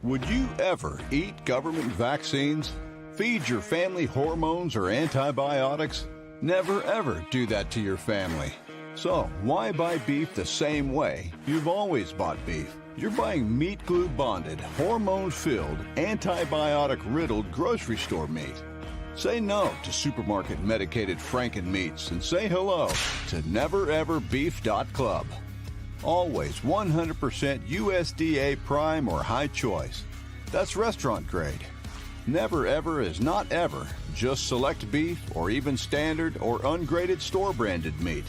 Would you ever eat government vaccines? Feed your family hormones or antibiotics? Never ever do that to your family. So why buy beef the same way you've always bought beef? You're buying meat glue bonded, hormone filled, antibiotic riddled grocery store meat. Say no to supermarket medicated Franken meats and say hello to nevereverbeef.club. Always 100% USDA prime or high choice. That's restaurant grade. Never Ever is not ever just select beef or even standard or ungraded store branded meat.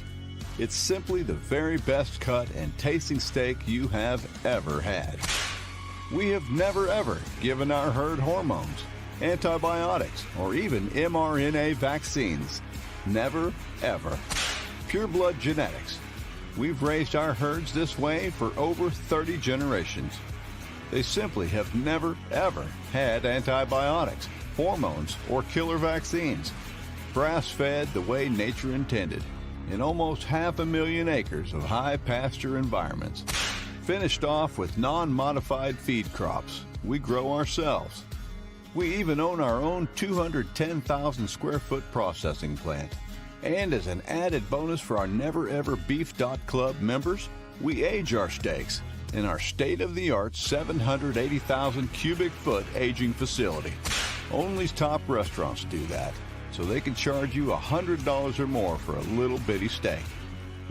It's simply the very best cut and tasting steak you have ever had. We have never ever given our herd hormones, antibiotics, or even mRNA vaccines. Never ever. Pure blood genetics. We've raised our herds this way for over 30 generations. They simply have never, ever had antibiotics, hormones, or killer vaccines. Grass-fed the way nature intended, in almost 500,000 acres of high pasture environments. Finished off with non-modified feed crops we grow ourselves. We even own our own 210,000 square foot processing plant. And as an added bonus for our nevereverbeef.club members, we age our steaks in our state-of-the-art 780,000 cubic foot aging facility. Only top restaurants do that, so they can charge you $100 or more for a little bitty steak.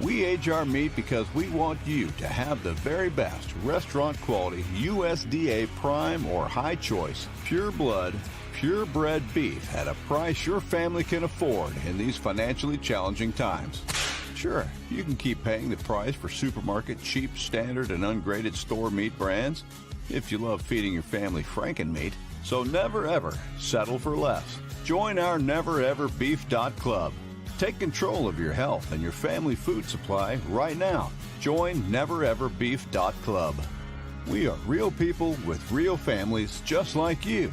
We age our meat because we want you to have the very best restaurant quality USDA prime or high choice, pure blood, purebred beef at a price your family can afford in these financially challenging times. Sure, you can keep paying the price for supermarket cheap, standard, and ungraded store meat brands if you love feeding your family Franken meat. So never ever settle for less. Join our nevereverbeef.club. Take control of your health and your family food supply right now. Join nevereverbeef.club. We are real people with real families just like you.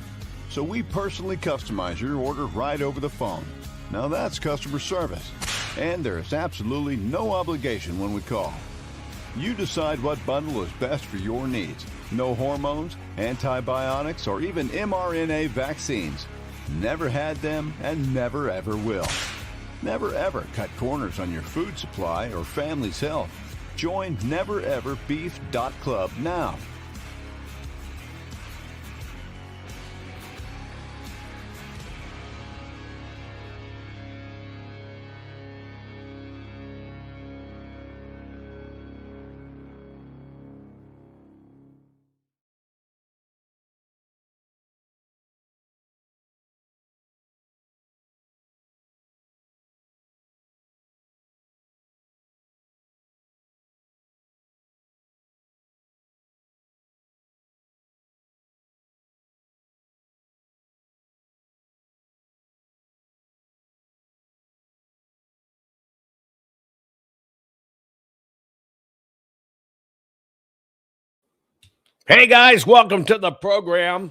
So we personally customize your order right over the phone. Now that's customer service. And there is absolutely no obligation when we call. You decide what bundle is best for your needs. No hormones, antibiotics, or even mRNA vaccines. Never had them and never ever will. Never ever cut corners on your food supply or family's health. Join nevereverbeef.club now. Hey guys, welcome to the program.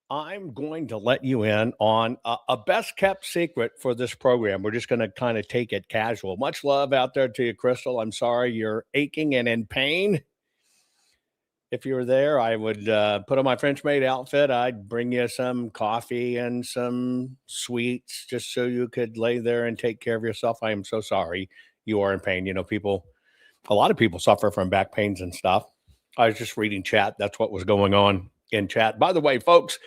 I'm going to let you in on a best kept secret for this program. We're just going to kind of take it casual. Much love out there to you, Crystal. I'm sorry you're aching and in pain. If you were there, I would put on my French maid outfit. I'd bring you some coffee and some sweets just so you could lay there and take care of yourself. I am so sorry you are in pain. You know, a lot of people suffer from back pains and stuff. I was just reading chat. That's what was going on in chat. By the way, folks,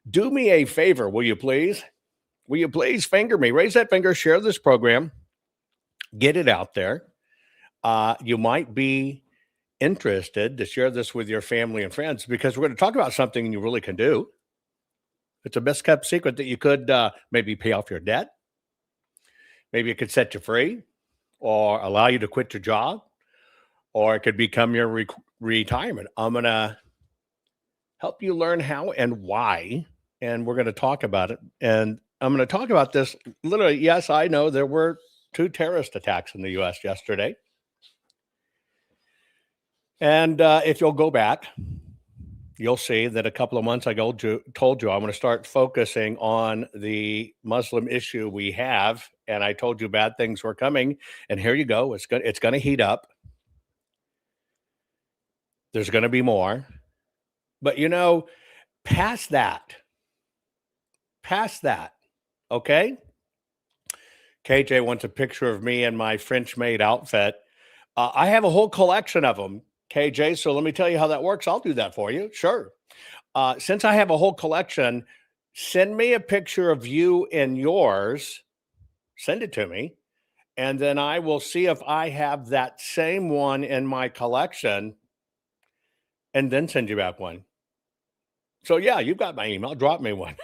do me a favor, will you please? Will you please finger me? Raise that finger, share this program, get it out there. You might be interested to share this with your family and friends because we're going to talk about something you really can do. It's a best kept secret that you could maybe pay off your debt. Maybe it could set you free or allow you to quit your job, or it could become your retirement. I'm going to help you learn how and why, and we're going to talk about it. And I'm going to talk about this literally. Yes, I know there were 2 terrorist attacks in the U.S. yesterday. And if you'll go back, you'll see that a couple of months ago, told you I'm going to start focusing on the Muslim issue we have. And I told you bad things were coming. And here you go. It's going to heat up. There's going to be more. But past that, okay? KJ wants a picture of me in my French maid outfit. I have a whole collection of them, KJ. So let me tell you how that works. I'll do that for you. Sure. Since I have a whole collection, send me a picture of you and yours. Send it to me. And then I will see if I have that same one in my collection and then send you back one. So, yeah, you've got my email. Drop me one.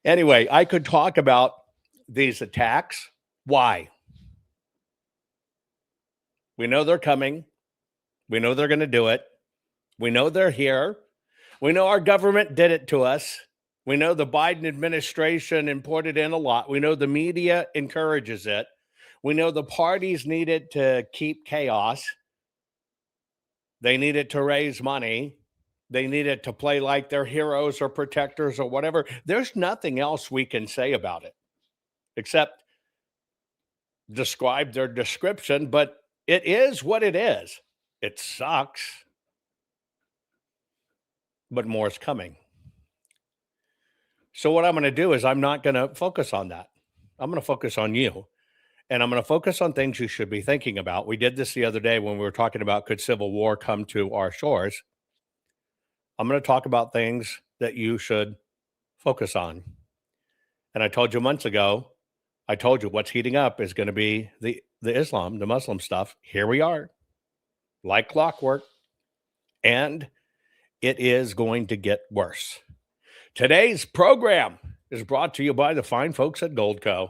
Anyway, I could talk about these attacks. Why? We know they're coming. We know they're going to do it. We know they're here. We know our government did it to us. We know the Biden administration imported in a lot. We know the media encourages it. We know the parties need it to keep chaos. They need it to raise money. They need it to play like they're heroes or protectors or whatever. There's nothing else we can say about it except describe their description, but it is what it is. It sucks, but more is coming. So what I'm going to do is I'm not going to focus on that. I'm going to focus on you. And I'm going to focus on things you should be thinking about. We did this the other day when we were talking about could civil war come to our shores. I'm going to talk about things that you should focus on. And I told you months ago, I told you what's heating up is going to be the Islam, the Muslim stuff. Here we are, like clockwork. And it is going to get worse. Today's program is brought to you by the fine folks at Goldco.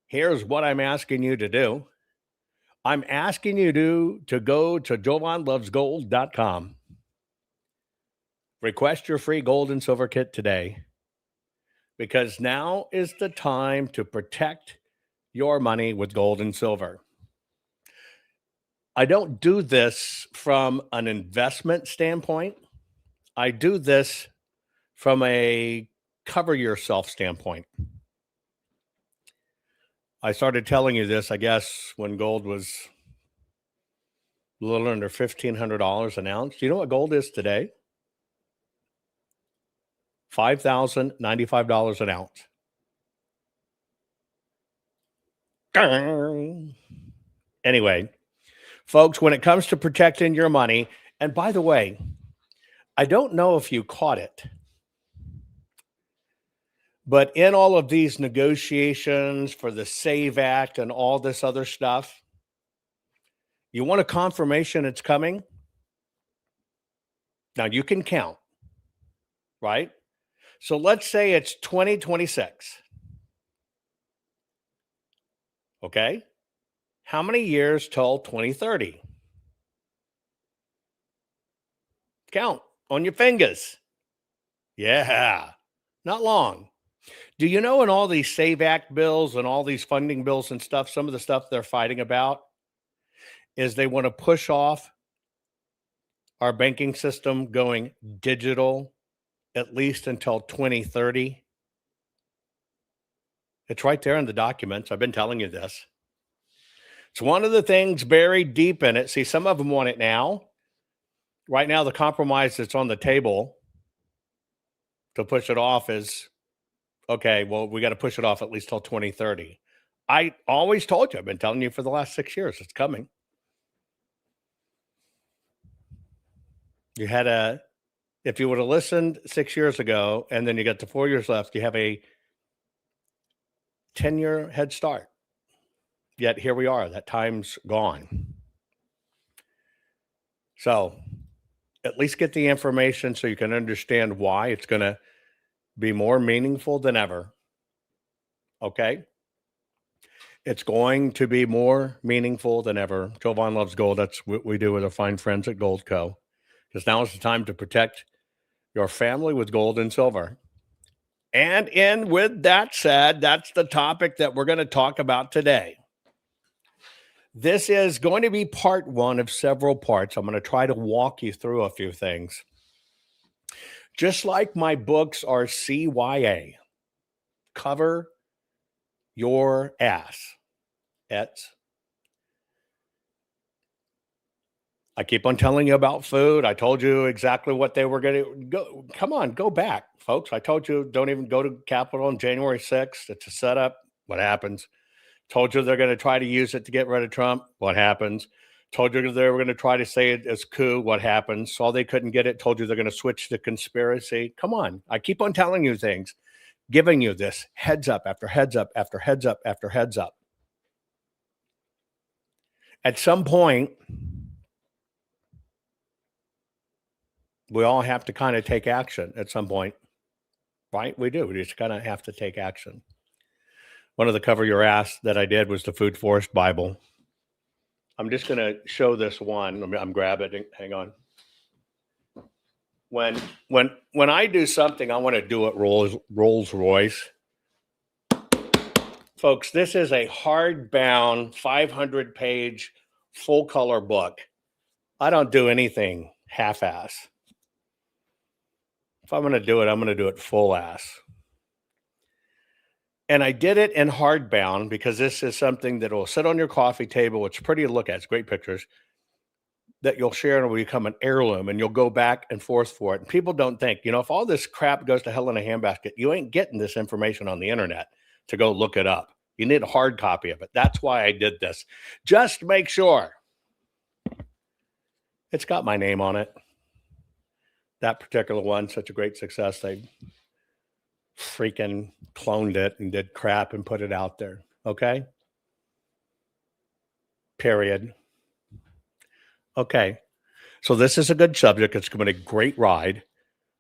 Here's what I'm asking you to do. I'm asking you to go to jovanlovesgold.com. Request your free gold and silver kit today, because now is the time to protect your money with gold and silver. I don't do this from an investment standpoint. I do this from a cover yourself standpoint. I started telling you this, I guess, when gold was a little under $1,500 an ounce. Do you know what gold is today? $5,095 an ounce. Anyway, folks, when it comes to protecting your money, and by the way, I don't know if you caught it, but in all of these negotiations for the SAVE Act and all this other stuff, you want a confirmation it's coming? Now you can count, right? So let's say it's 2026. Okay. How many years till 2030? Count on your fingers. Yeah, not long. Do you know in all these SAVE Act bills and all these funding bills and stuff, some of the stuff they're fighting about is they want to push off our banking system going digital at least until 2030. It's right there in the documents. I've been telling you this. It's one of the things buried deep in it. See, some of them want it now. Right now, the compromise that's on the table to push it off is, okay, well, we got to push it off at least till 2030. I always told you, I've been telling you for the last 6 years, it's coming. If you would have listened 6 years ago, and then you got the 4 years left, you have a 10-year head start. Yet here we are, that time's gone. So at least get the information so you can understand why it's going to be more meaningful than ever. Okay? It's going to be more meaningful than ever. Jovan loves gold. That's what we do with our fine friends at Goldco. Because now is the time to protect your family with gold and silver. And with that said, that's the topic that we're going to talk about today. This is going to be part one of several parts. I'm going to try to walk you through a few things. Just like my books are CYA, cover your ass. I keep on telling you about food. I told you exactly what they were going to go. Come on, go back, folks. I told you don't even go to Capitol on January 6th. It's a setup. What happens? Told you they're going to try to use it to get rid of Trump. What happens? Told you they were going to try to say it as coup. What happens? Saw they couldn't get it. Told you they're going to switch to conspiracy. Come on. I keep on telling you things, giving you this heads up after heads up after heads up after heads up. At some point, we all have to kind of take action at some point, right? We do. We just kind of have to take action. One of the cover your ass that I did was the Food Forest Bible. I'm just going to show this one. I'm grabbing it. Hang on. When I do something, I want to do it Rolls Royce. Folks, this is a hardbound 500-page full-color book. I don't do anything half-ass. If I'm going to do it full ass. And I did it in hardbound because this is something that will sit on your coffee table. It's pretty to look at. It's great pictures that you'll share and will become an heirloom, and you'll go back and forth for it. And people don't think, if all this crap goes to hell in a handbasket, you ain't getting this information on the internet to go look it up. You need a hard copy of it. That's why I did this. Just make sure it's got my name on it. That particular one, such a great success. They freaking cloned it and did crap and put it out there. Okay? Period. Okay. So this is a good subject. It's going to be a great ride,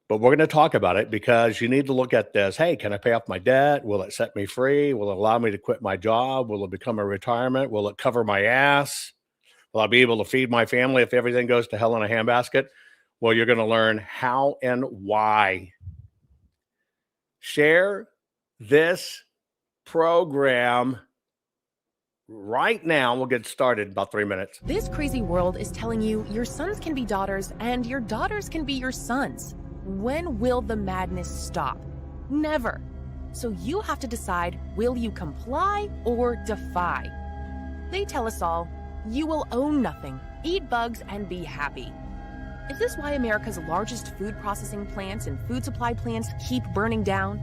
but we're going to talk about it because you need to look at this. Hey, can I pay off my debt? Will it set me free? Will it allow me to quit my job? Will it become a retirement? Will it cover my ass? Will I be able to feed my family if everything goes to hell in a handbasket? Well, you're going to learn how and why. Share this program right now. We'll get started in about 3 minutes. This crazy world is telling you your sons can be daughters and your daughters can be your sons. When will the madness stop? Never. So you have to decide, will you comply or defy? They tell us all, you will own nothing, eat bugs, and be happy. Is this why America's largest food processing plants and food supply plants keep burning down?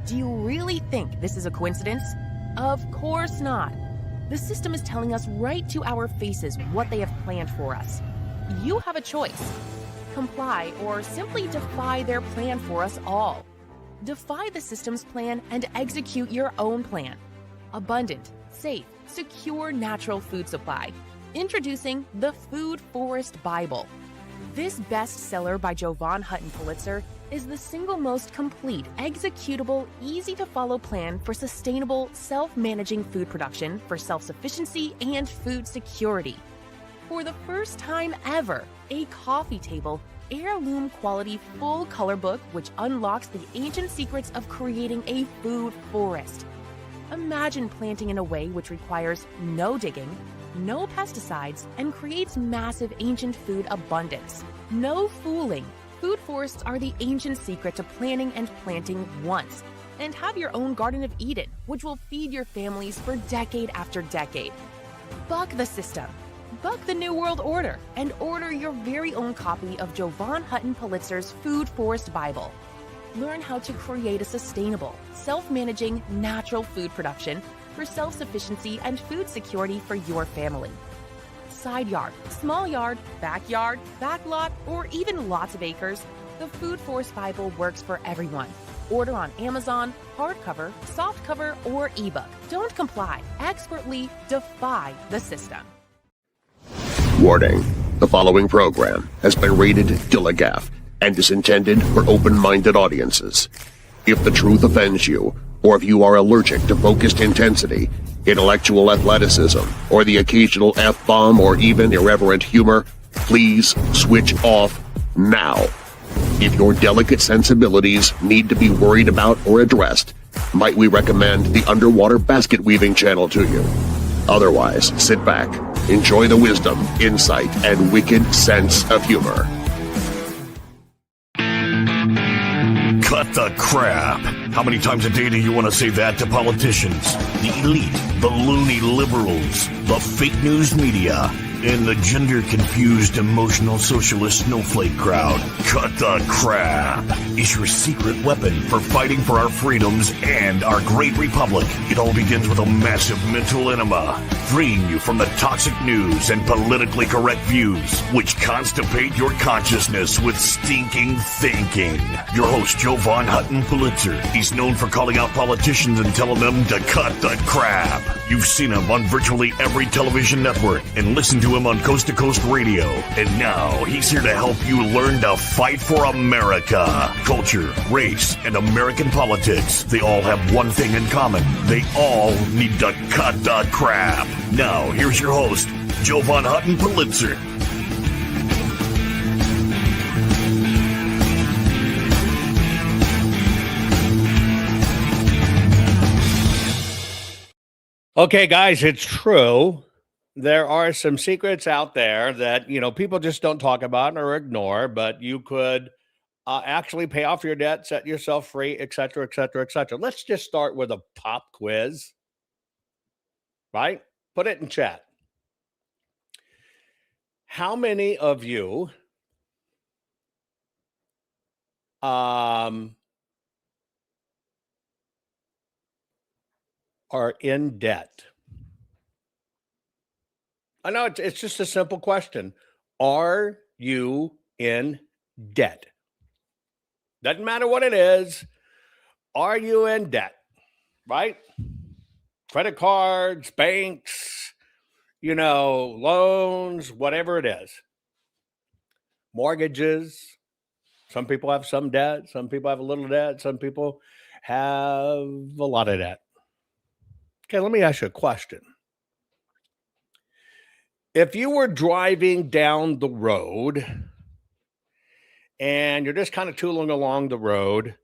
Do you really think this is a coincidence? Of course not. The system is telling us right to our faces what they have planned for us. You have a choice. Comply or simply defy their plan for us all. Defy the system's plan and execute your own plan. Abundant, safe, secure natural food supply. Introducing the Food Forest Bible. This bestseller by Jovan Hutton Pulitzer is the single most complete, executable, easy-to-follow plan for sustainable, self-managing food production for self-sufficiency and food security. For the first time ever, a coffee table, heirloom quality full color book which unlocks the ancient secrets of creating a food forest. Imagine planting in a way which requires no digging, no pesticides, and creates massive ancient food abundance. No fooling. Food forests are the ancient secret to planning and planting once. And have your own Garden of Eden, which will feed your families for decade after decade. Buck the system. Buck the New World Order and order your very own copy of Jovan Hutton Pulitzer's Food Forest Bible. Learn how to create a sustainable, self-managing, natural food production for self-sufficiency and food security for your family. Side yard, small yard, backyard, backlot, or even lots of acres, the Food Forest Bible works for everyone. Order on Amazon, hardcover, softcover, or ebook. Don't comply. Expertly defy the system. Warning. The following program has been rated Dilligaff and is intended for open-minded audiences. If the truth offends you, or if you are allergic to focused intensity, intellectual athleticism, or the occasional F-bomb or even irreverent humor, please switch off now. If your delicate sensibilities need to be worried about or addressed, might we recommend the Underwater Basket Weaving channel to you. Otherwise, sit back, enjoy the wisdom, insight, and wicked sense of humor. Cut the crap. How many times a day do you want to say that to politicians, the elite, the loony liberals, the fake news media? and the gender-confused emotional socialist snowflake crowd. Cut the crap is your secret weapon for fighting for our freedoms and our great republic. It all begins with a massive mental enema, freeing you from the toxic news and politically correct views, which constipate your consciousness with stinking thinking. Your host, Jovan Hutton Pulitzer. He's known for calling out politicians and telling them to cut the crap. You've seen him on virtually every television network and listened to him on Coast to Coast Radio. And now he's here to help you learn to fight for America. Culture, race, and American politics. They all have one thing in common. They all need to cut the crap. Now, here's your host, Jovan Hutton Pulitzer. Okay, guys, it's true. There are some secrets out there that, people just don't talk about or ignore, but you could actually pay off your debt, set yourself free, et cetera, et cetera, et cetera. Let's just start with a pop quiz, right? Put it in chat. How many of you are in debt? I know it's just a simple question. Are you in debt? Doesn't matter what it is. Are you in debt? Right? Credit cards, banks, loans, whatever it is. Mortgages. Some people have some debt. Some people have a little debt. Some people have a lot of debt. Okay, let me ask you a question. If you were driving down the road and you're just kind of tooling along the road,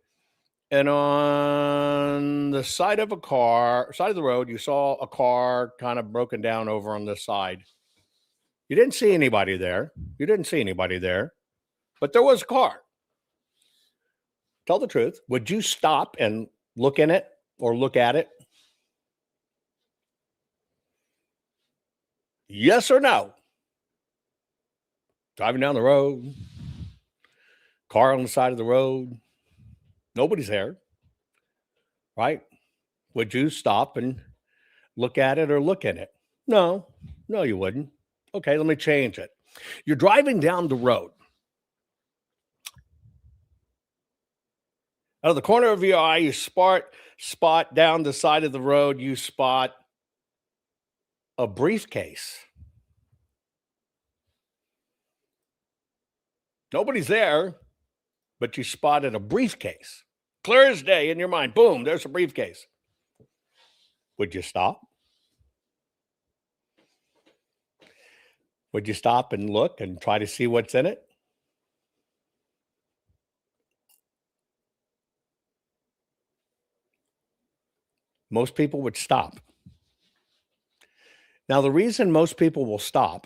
and on the side of the road, you saw a car kind of broken down over on this side. You didn't see anybody there. But there was a car. Tell the truth. Would you stop and look in it or look at it? Yes or no? Driving down the road, car on the side of the road, nobody's there, right? Would you stop and look at it or look in it? No, you wouldn't. Okay, let me change it. You're driving down the road. Out of the corner of your eye, you spot down the side of the road, you spot a briefcase. Nobody's there, but you spotted a briefcase. Clear as day in your mind. Boom, there's a briefcase. Would you stop? Would you stop and look and try to see what's in it? Most people would stop. Now, the reason most people will stop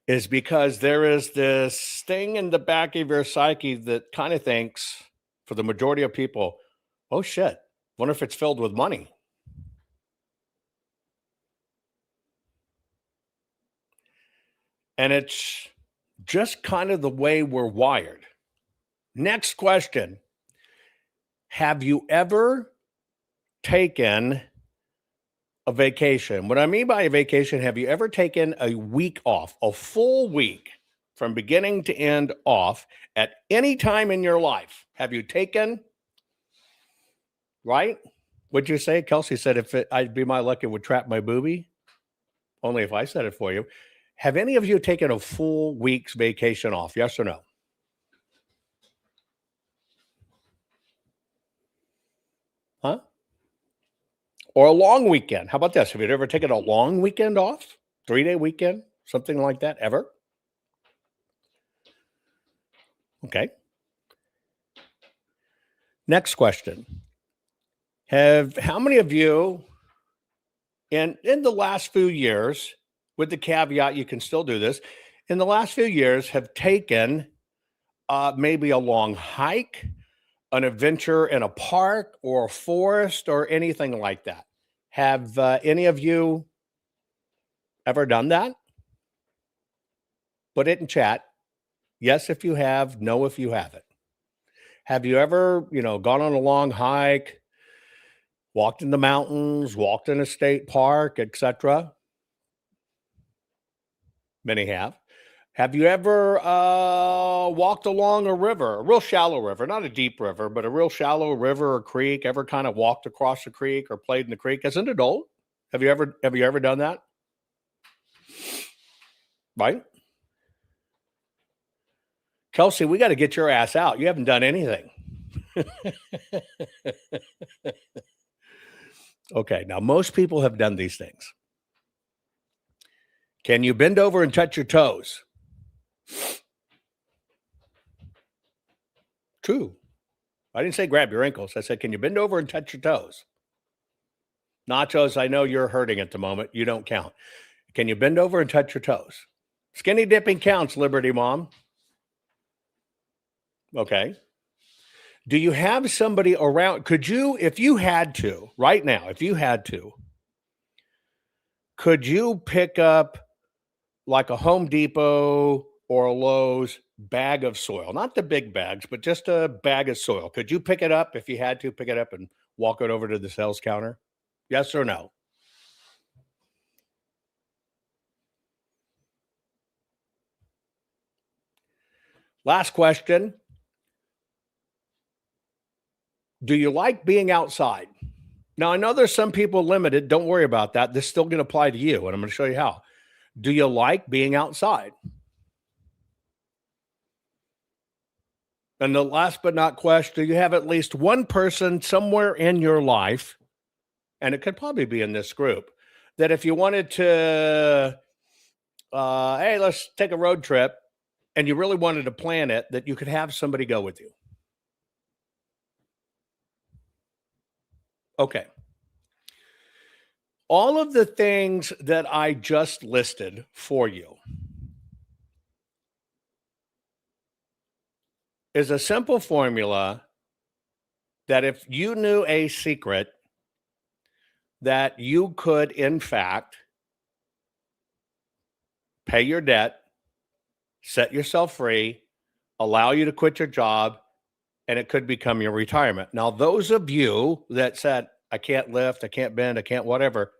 is because there is this thing in the back of your psyche that kind of thinks, for the majority of people, oh shit, wonder if it's filled with money. And it's just kind of the way we're wired. Next question. Have you ever taken a vacation? What I mean by a vacation, have you ever taken a week off, a full week from beginning to end off at any time in your life? Have you taken, right? What'd you say? Kelsey said, I'd be my luck, it would trap my booby. Only if I said it for you. Have any of you taken a full week's vacation off? Yes or no? Huh? Or a long weekend. How about this? Have you ever taken a long weekend off? 3-day weekend? Something like that? Ever? Okay. Next question. How many of you in the last few years, with the caveat you can still do this, in the last few years have taken maybe a long hike, an adventure in a park or a forest or anything like that? Have any of you ever done that? Put it in chat. Yes, if you have. No, if you haven't. Have you ever, gone on a long hike, walked in the mountains, walked in a state park, etc.? Many have. Have you ever walked along a river, a real shallow river, not a deep river, but a real shallow river or creek? Ever kind of walked across the creek or played in the creek as an adult? Have you ever done that? Right? Kelsey, we got to get your ass out. You haven't done anything. Okay, now most people have done these things. Can you bend over and touch your toes? True. I didn't say grab your ankles. I said, can you bend over and touch your toes? Nachos, I know you're hurting at the moment. You don't count. Can you bend over and touch your toes? Skinny dipping counts, Liberty Mom. Okay. Do you have somebody around? Could you, if you had to, right now, if you had to, could you pick up like a Home Depot or a Lowe's bag of soil? Not the big bags, but just a bag of soil. Could you pick it up if you had to pick it up and walk it over to the sales counter? Yes or no? Last question. Do you like being outside? Now, I know there's some people limited. Don't worry about that. This is still going to apply to you, and I'm going to show you how. Do you like being outside? And the last but not question, do you have at least one person somewhere in your life, and it could probably be in this group, that if you wanted to, hey, let's take a road trip, and you really wanted to plan it, that you could have somebody go with you? Okay. All of the things that I just listed for you is a simple formula that if you knew a secret that you could, in fact, pay your debt, set yourself free, allow you to quit your job, and it could become your retirement. Now, those of you that said, I can't lift, I can't bend, I can't whatever,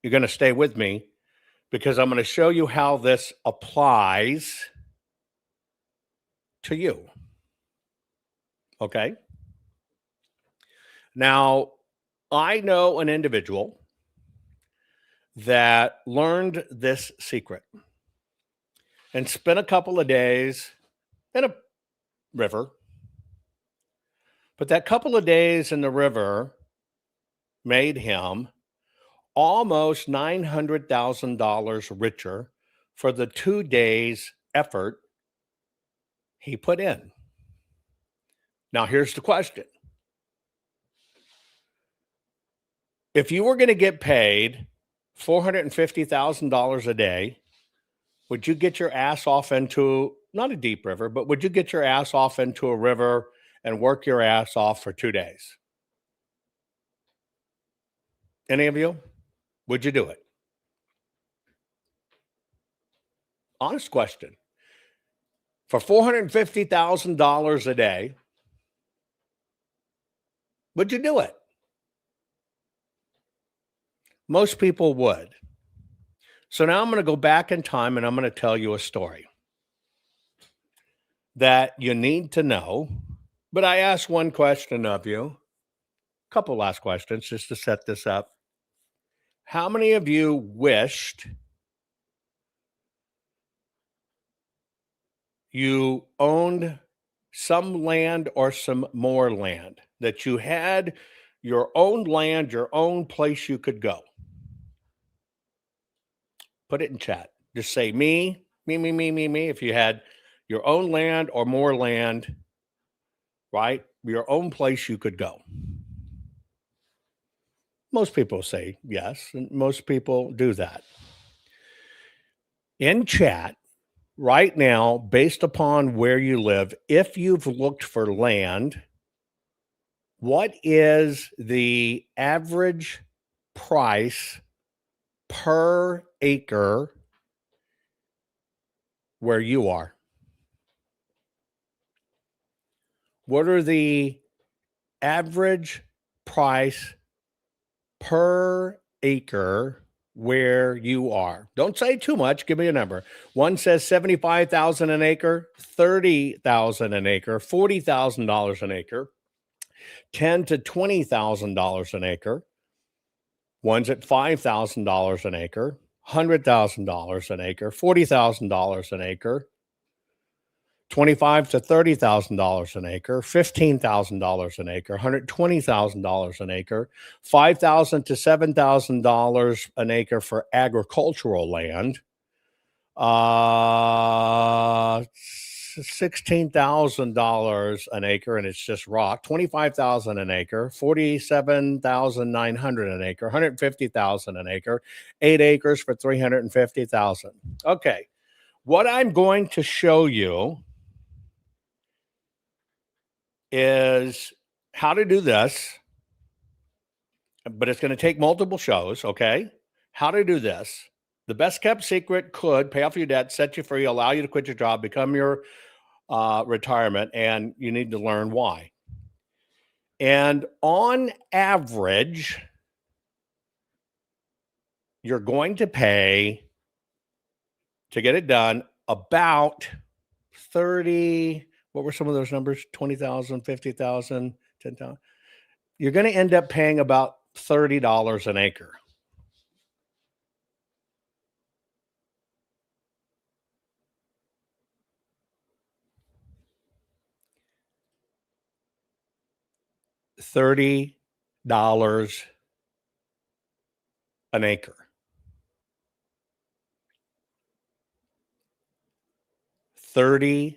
you're going to stay with me because I'm going to show you how this applies to you. Okay? Now, I know an individual that learned this secret and spent a couple of days in a river. But that couple of days in the river made him almost $900,000 richer for the 2 days effort he put in. Now, here's the question. If you were going to get paid $450,000 a day, would you get your ass off into, not a deep river, but would you get your ass off into a river and work your ass off for 2 days? Any of you? Would you do it? Honest question. For $450,000 a day, would you do it? Most people would. So now I'm going to go back in time and I'm going to tell you a story that you need to know. But I asked one question of you, a couple last questions just to set this up. How many of you wished you owned some land or some more land, that you had your own land, your own place you could go? Put it in chat. Just say me. If you had your own land or more land, right? Your own place you could go. Most people say yes, and most people do that. In chat right now, based upon where you live, if you've looked for land, what is the average price per acre where you are? What are the average price per acre where you are? Don't say too much. Give me a number. One says $75,000 an acre, $30,000 an acre, $40,000 an acre, $10,000 to $20,000 an acre. One's at $5,000 an acre, $100,000 an acre, $40,000 an acre, $25,000 to $30,000 an acre, $15,000 an acre, $120,000 an acre, $5,000 to $7,000 an acre for agricultural land, $16,000 an acre, and it's just rock. $25,000 an acre, $47,900 an acre, $150,000 an acre, 8 acres for $350,000. Okay, what I'm going to show you is how to do this, but it's going to take multiple shows, okay? How to do this. The best kept secret could pay off your debt, set you free, allow you to quit your job, become your retirement, and you need to learn why. And on average, you're going to pay, to get it done, about 30, what were some of those numbers? 20,000, 50,000, 10,000. You're going to end up paying about $30 an acre. $30 an acre. $30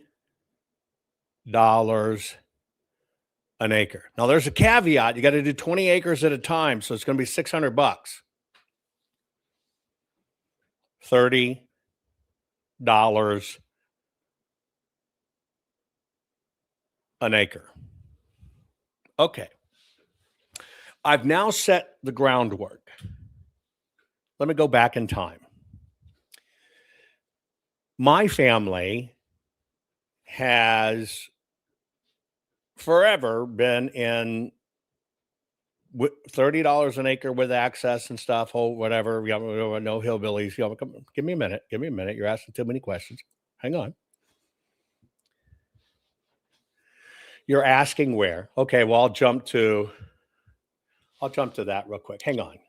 an acre. Now there's a caveat. You got to do 20 acres at a time, so it's going to be $600. $30 an acre. Okay. I've now set the groundwork. Let me go back in time. My family has forever been in $30 an acre with access and stuff, whatever. We have no hillbillies. Give me a minute. Give me a minute. You're asking too many questions. Hang on. You're asking where? Okay, well, I'll jump to that real quick. Hang on.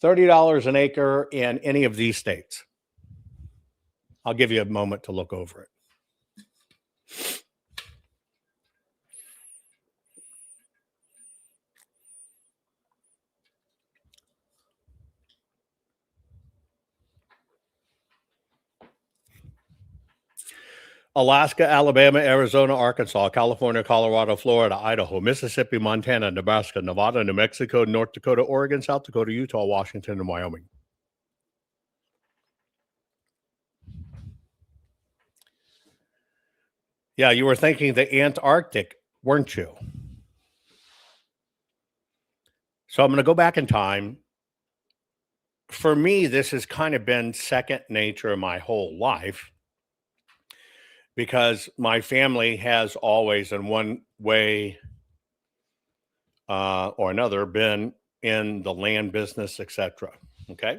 $30 an acre in any of these states. I'll give you a moment to look over it. Alaska, Alabama, Arizona, Arkansas, California, Colorado, Florida, Idaho, Mississippi, Montana, Nebraska, Nevada, New Mexico, North Dakota, Oregon, South Dakota, Utah, Washington, and Wyoming. Yeah, you were thinking the Antarctic, weren't you? So I'm going to go back in time. For me, this has kind of been second nature my whole life, because my family has always, in one way or another, been in the land business, etc. Okay?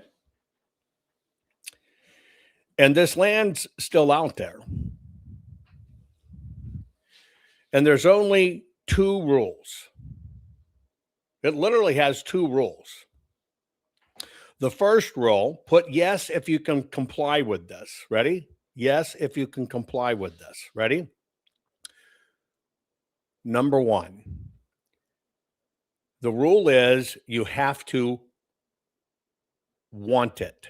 And this land's still out there. And there's only 2 rules. It literally has 2 rules. The first rule, put yes if you can comply with this. Ready? Yes, if you can comply with this. Ready? Number 1. The rule is you have to want it.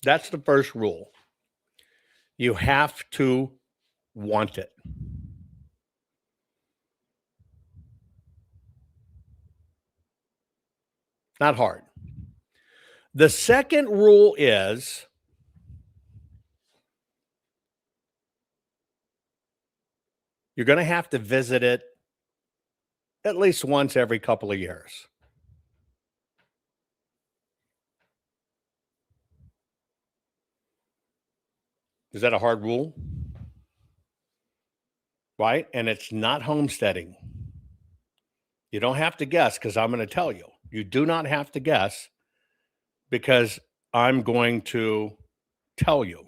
That's the first rule. You have to want it. Not hard. The second rule is you're going to have to visit it at least once every couple of years. Is that a hard rule? Right? And it's not homesteading. You don't have to guess because I'm going to tell you. You do not have to guess because I'm going to tell you.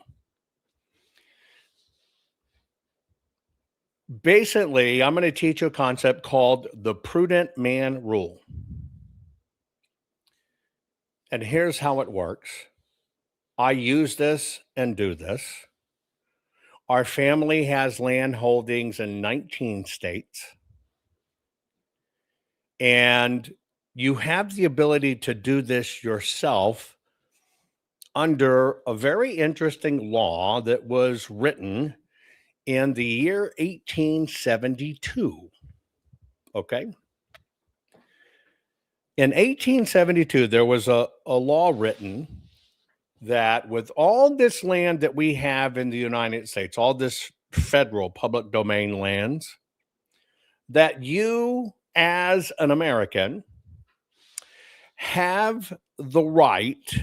Basically, I'm going to teach you a concept called the prudent man rule. And here's how it works. I use this and do this. Our family has land holdings in 19 states. And you have the ability to do this yourself under a very interesting law that was written in the year 1872. Okay. In 1872, there was a law written that with all this land that we have in the United States, all this federal public domain lands, that you as an American have the right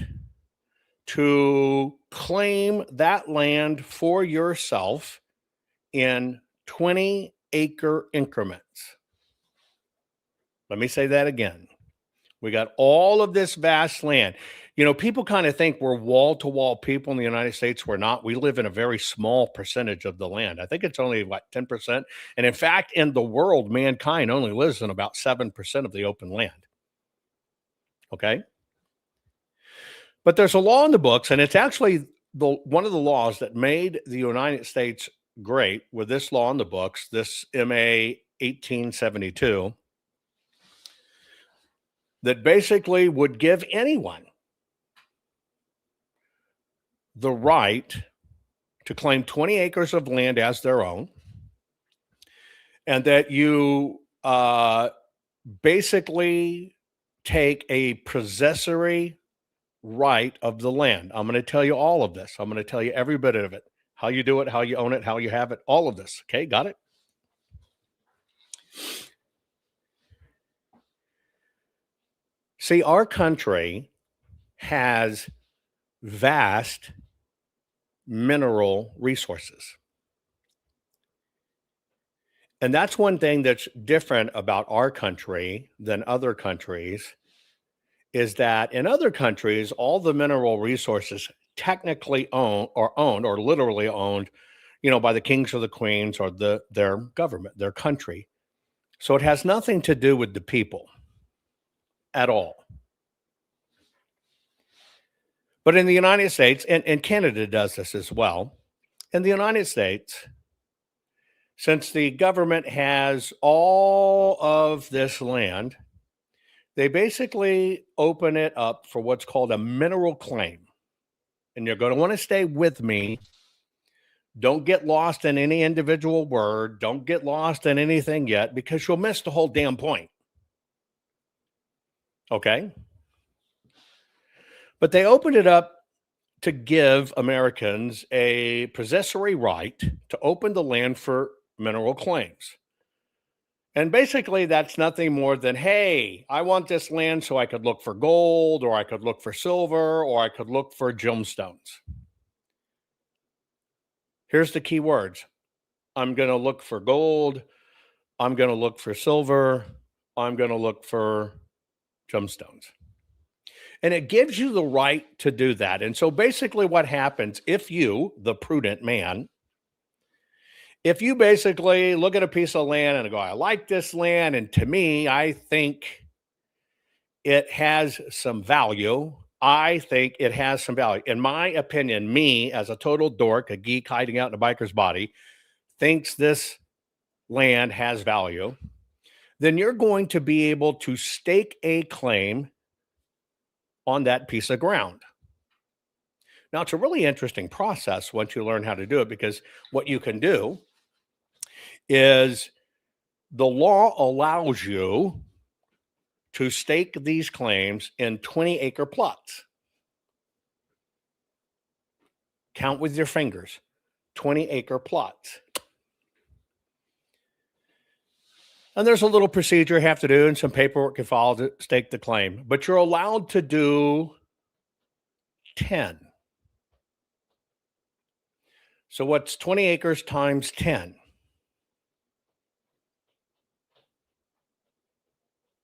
to claim that land for yourself in 20-acre increments. Let me say that again. We got all of this vast land. You know, people kind of think we're wall-to-wall people in the United States. We're not. We live in a very small percentage of the land. I think it's only like 10%. And in fact, in the world, mankind only lives in about 7% of the open land. Okay? But there's a law in the books, and it's actually one of the laws that made the United States great with this law in the books, this MA 1872, that basically would give anyone the right to claim 20 acres of land as their own, and that you basically take a possessory right of the land. I'm going to tell you all of this. I'm going to tell you every bit of it, how you do it, how you own it, how you have it, all of this. Okay, got it? See, our country has vast mineral resources. And that's one thing that's different about our country than other countries, is that in other countries, all the mineral resources technically owned or literally owned, you know, by the kings or the queens or their government, their country. So it has nothing to do with the people at all. But in the United States, and Canada does this as well, in the United States, since the government has all of this land, they basically open it up for what's called a mineral claim. And you're going to want to stay with me. Don't get lost in any individual word. Don't get lost in anything yet, because you'll miss the whole damn point. Okay? But they opened it up to give Americans a possessory right to open the land for mineral claims. And basically, that's nothing more than, hey, I want this land so I could look for gold, or I could look for silver, or I could look for gemstones. Here's the key words. I'm going to look for gold. I'm going to look for silver. I'm going to look for gemstones. And it gives you the right to do that. And so basically what happens if you, the prudent man, if you basically look at a piece of land and go, I like this land, and to me, I think it has some value. I think it has some value. In my opinion, me as a total dork, a geek hiding out in a biker's body, thinks this land has value, then you're going to be able to stake a claim on that piece of ground. Now, it's a really interesting process once you learn how to do it, because what you can do is the law allows you to stake these claims in 20-acre plots. Count with your fingers, 20-acre plots. And there's a little procedure you have to do and some paperwork you follow to stake the claim. But you're allowed to do 10. So what's 20 acres times 10?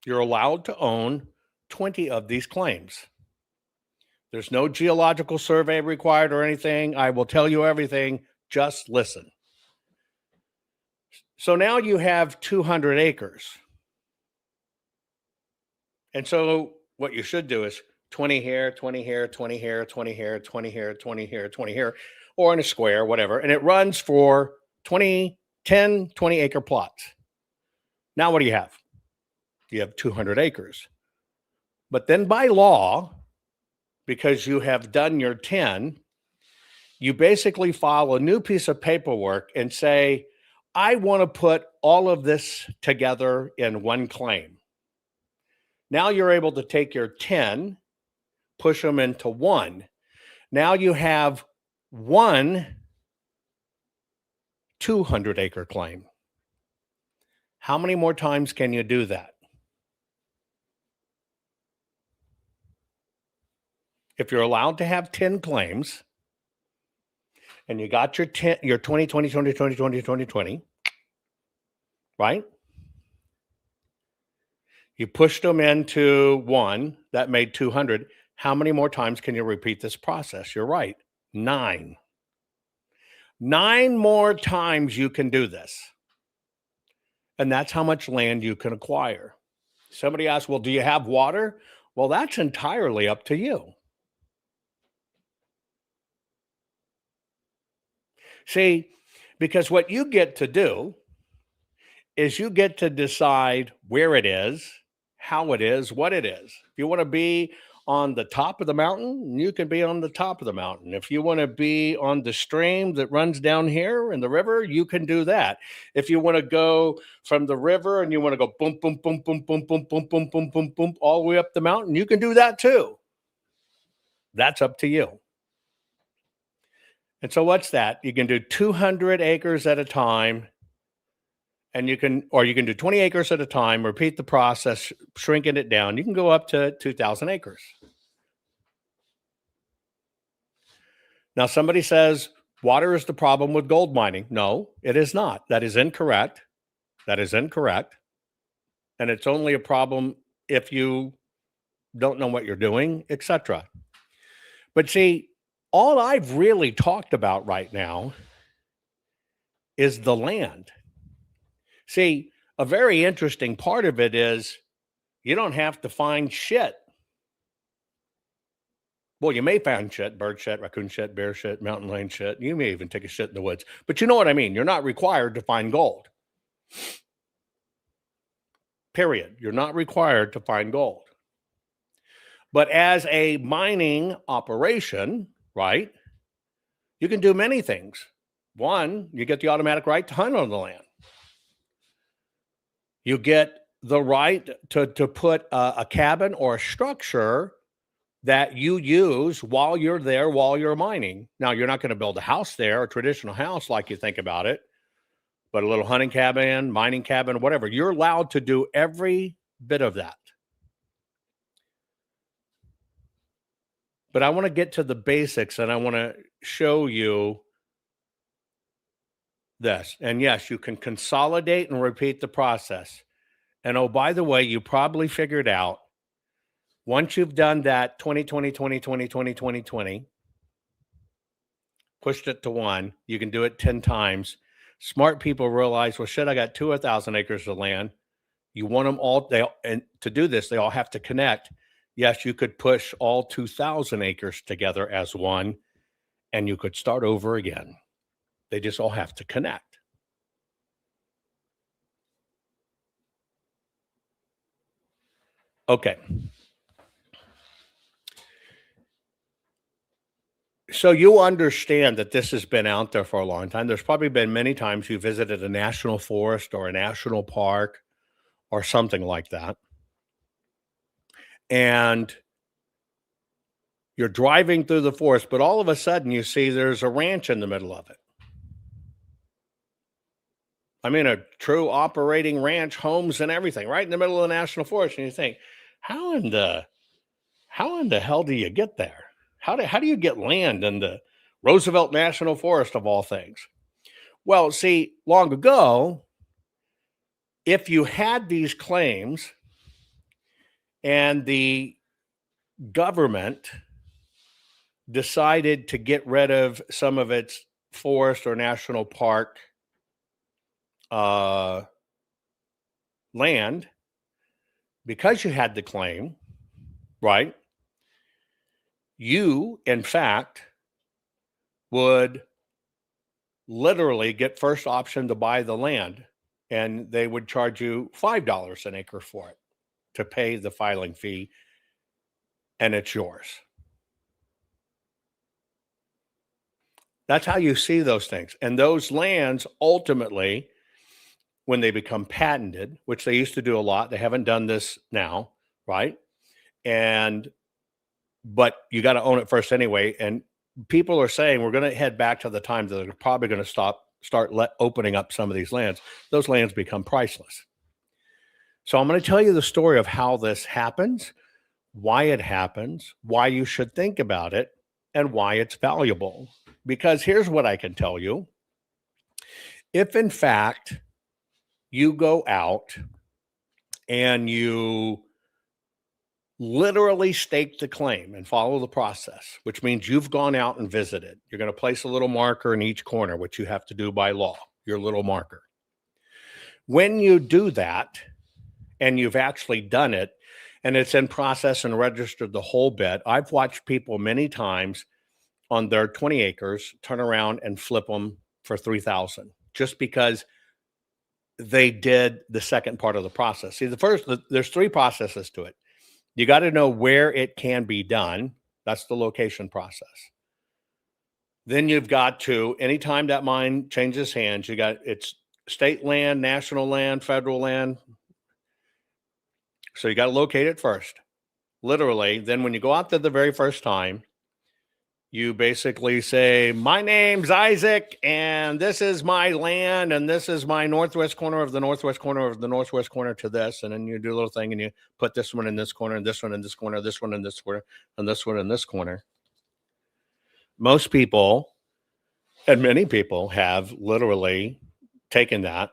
You're allowed to own 20 of these claims. There's no geological survey required or anything. I will tell you everything. Just listen. So now you have 200 acres. And so what you should do is 20 here, 20 here, 20 here, 20 here, 20 here, 20 here, 20 here, or in a square, whatever. And it runs for 10, 20 acre plots. Now what do you have? You have 200 acres. But then by law, because you have done your 10, you basically file a new piece of paperwork and say, I want to put all of this together in one claim. Now you're able to take your 10, push them into one. Now you have one 200 acre claim. How many more times can you do that? If you're allowed to have 10 claims and you got your 10, your 20, 20, 20, 20, 20, 20, 20, right? You pushed them into one, that made 200. How many more times can you repeat this process? You're right, 9. 9 more times you can do this. And that's how much land you can acquire. Somebody asked, well, do you have water? Well, that's entirely up to you. See, because what you get to do is you get to decide where it is, how it is, what it is. If you want to be on the top of the mountain, you can be on the top of the mountain. If you want to be on the stream that runs down here in the river, you can do that. If you want to go from the river and you want to go boom, boom, boom, boom, boom, boom, boom, boom, boom, boom, boom, all the way up the mountain, you can do that too. That's up to you. And so what's that? You can do 200 acres at a time, and you can do 20 acres at a time, repeat the process, shrinking it down. You can go up to 2,000 acres. Now, somebody says, water is the problem with gold mining. No, it is not. That is incorrect. That is incorrect. And it's only a problem if you don't know what you're doing, etc. But see, all I've really talked about right now is the land. See, a very interesting part of it is you don't have to find shit. Well, you may find shit, bird shit, raccoon shit, bear shit, mountain lion shit. You may even take a shit in the woods. But you know what I mean. You're not required to find gold. Period. You're not required to find gold. But as a mining operation, right, you can do many things. One, you get the automatic right to hunt on the land. You get the right to put a cabin or a structure that you use while you're there, while you're mining. Now, you're not going to build a house there, a traditional house like you think about it, but a little hunting cabin, mining cabin, whatever. You're allowed to do every bit of that. But I want to get to the basics, and I want to show you this. And yes, you can consolidate and repeat the process. And oh, by the way, you probably figured out once you've done that 20, 20, 20, 20, 20, 20, 20, pushed it to 1, you can do it 10 times. Smart people realize, well, shit, I got 2,000 acres of land. You want them all, and to do this, they all have to connect. Yes, you could push all 2,000 acres together as one, and you could start over again. They just all have to connect. Okay. So you understand that this has been out there for a long time. There's probably been many times you visited a national forest or a national park or something like that. And you're driving through the forest, but all of a sudden you see there's a ranch in the middle of it. I mean, a true operating ranch, homes and everything, right in the middle of the national forest. And you think, how in the hell do you get there? How do you get land in the Roosevelt National Forest of all things. Well, see, long ago, if you had these claims and the government decided to get rid of some of its forest or national park land, because you had the claim, right? You, in fact, would literally get first option to buy the land, and they would charge you $5 an acre for it to pay the filing fee, and it's yours. That's how you see those things. And those lands ultimately, when they become patented, which they used to do a lot, they haven't done this now, right? But you got to own it first anyway. And people are saying we're going to head back to the times that they're probably going to start opening up some of these lands. Those lands become priceless. So I'm going to tell you the story of how this happens, why it happens, why you should think about it, and why it's valuable. Because here's what I can tell you. If in fact you go out and you literally stake the claim and follow the process, which means you've gone out and visited. You're going to place a little marker in each corner, which you have to do by law, your little marker. When you do that and you've actually done it and it's in process and registered the whole bit, I've watched people many times on their 20 acres turn around and flip them for $3,000 just because they did the second part of the process. See, there's three processes to it. You got to know where it can be done. That's the location process. Then you've got to, anytime that mine changes hands, it's state land, national land, federal land. So you got to locate it first, literally. Then when you go out there the very first time, you basically say, my name's Isaac, and this is my land, and this is my northwest corner of the northwest corner of the northwest corner to this. And then you do a little thing, and you put this one in this corner, and this one in this corner, this one in this corner, and this one in this corner. Most people, and many people, have literally taken that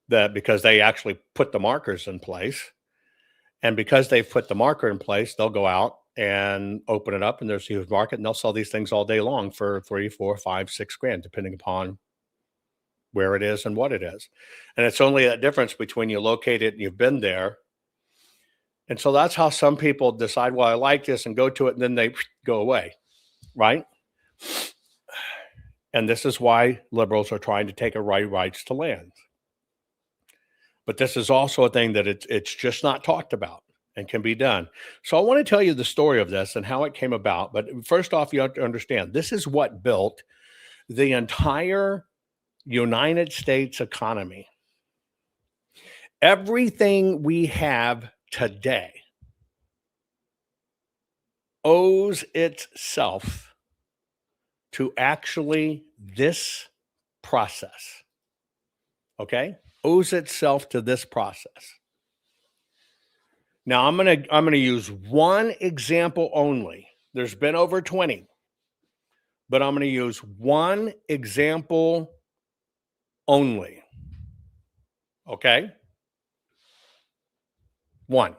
because they actually put the markers in place. And because they've put the marker in place, they'll go out and open it up, and there's a huge market, and they'll sell these things all day long for $3, $4, $5, $6 depending upon where it is and what it is. And it's only that difference between you locate it and you've been there. And so that's how some people decide, well, I like this, and go to it, and then they go away, right? And this is why liberals are trying to take away rights to land. But this is also a thing that it's just not talked about and can be done. So I want to tell you the story of this and how it came about. But first off, you have to understand, this is what built the entire United States economy. Everything we have today owes itself to actually this process. Okay? Owes itself to this process. Now, I'm gonna use one example only. There's been over 20, but I'm gonna use one example only. Okay? One.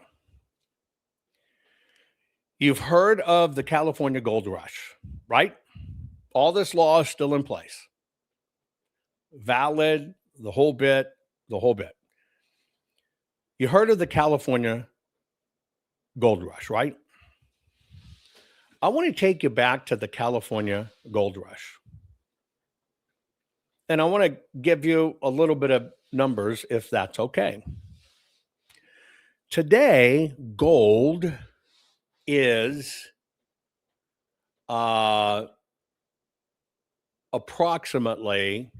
You've heard of the California Gold Rush, right? All this law is still in place. Valid, the whole bit. You heard of the California Gold Rush, right? I want to take you back to the California Gold Rush. And I want to give you a little bit of numbers, if that's okay. Today, gold is approximately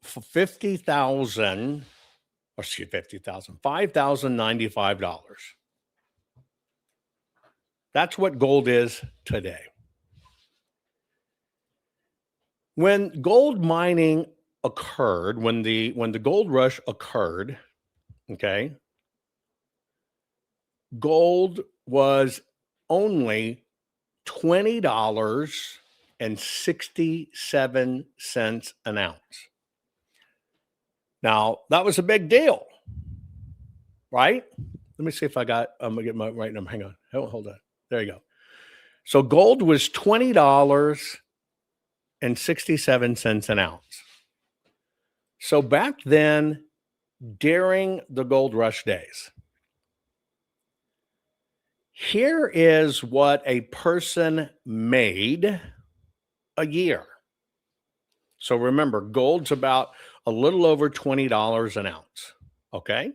$5,095. That's what gold is today. When gold mining occurred, when the gold rush occurred, okay, gold was only $20.67 an ounce. Now, that was a big deal, right? Let me see if I'm going to get my right number. Hang on. Hold on. There you go. So gold was $20.67 an ounce. So back then, during the gold rush days, here is what a person made a year. So remember, gold's about a little over $20 an ounce. Okay.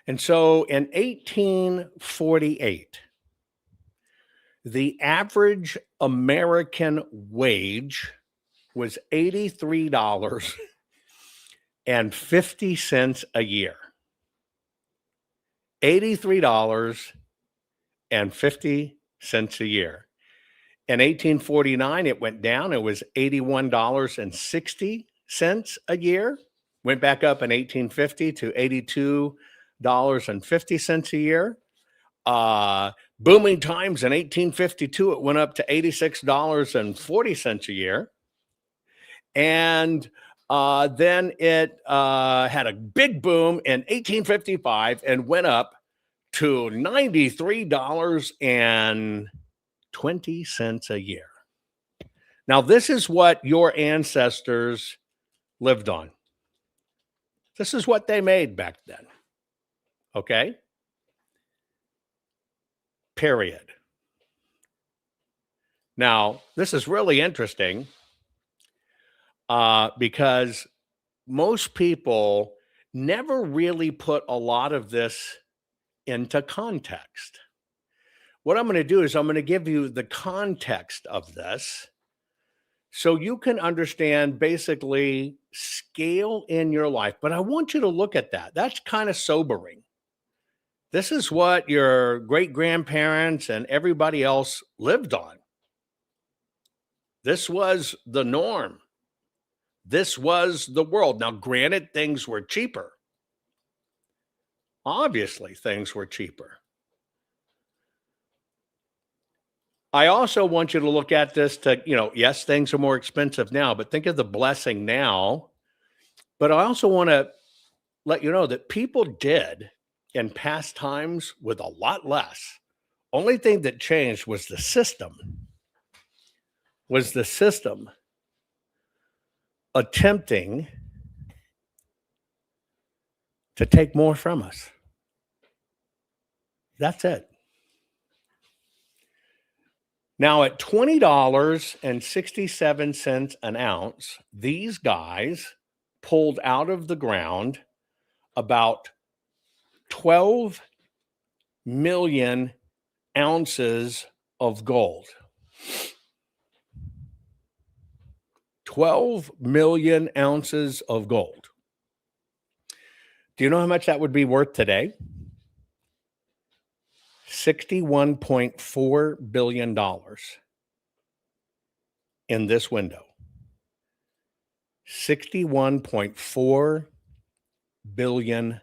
And so in 1848, the average American wage was $83.50 a year. $83.50 a year. In 1849, it went down. It was $81.60 a year. Went back up in 1850 to $82.50 a year. Booming times in 1852, it went up to $86.40 a year. And then it had a big boom in 1855 and went up to $93.20 a year. Now, this is what your ancestors lived on. This is what they made back then. Okay? Period. Now, this is really interesting because most people never really put a lot of this into context. What I'm going to do is I'm going to give you the context of this so you can understand basically scale in your life. But I want you to look at that. That's kind of sobering. This is what your great-grandparents and everybody else lived on. This was the norm. This was the world. Now, granted, things were cheaper. Obviously, things were cheaper. I also want you to look at this to, yes, things are more expensive now, but think of the blessing now. But I also want to let you know that people did in past times with a lot less. Only thing that changed was the system. Attempting to take more from us. That's it. Now, at $20.67 an ounce, these guys pulled out of the ground about 12 million ounces of gold. 12 million ounces of gold. Do you know how much that would be worth today? $61.4 billion in this window. $61.4 billion.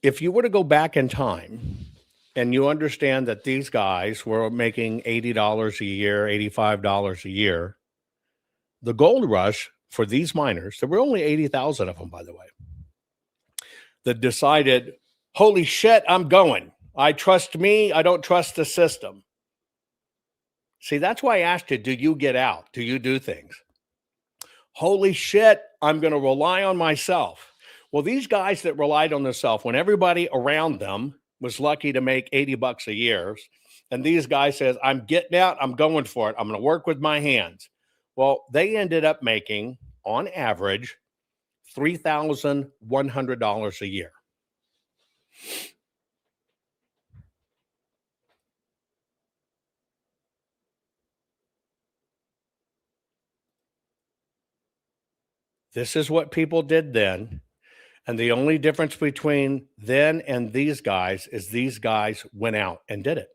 If you were to go back in time and you understand that these guys were making $80 a year, $85 a year, the gold rush for these miners, there were only 80,000 of them, by the way, that decided, holy shit, I'm going. I trust me. I don't trust the system. See, that's why I asked you, do you get out? Do you do things? Holy shit, I'm going to rely on myself. Well, these guys that relied on themselves, when everybody around them was lucky to make $80 a year, and these guys says, I'm getting out, I'm going for it. I'm going to work with my hands. Well, they ended up making, on average, $3,100 a year. This is what people did then. And the only difference between then and these guys is these guys went out and did it.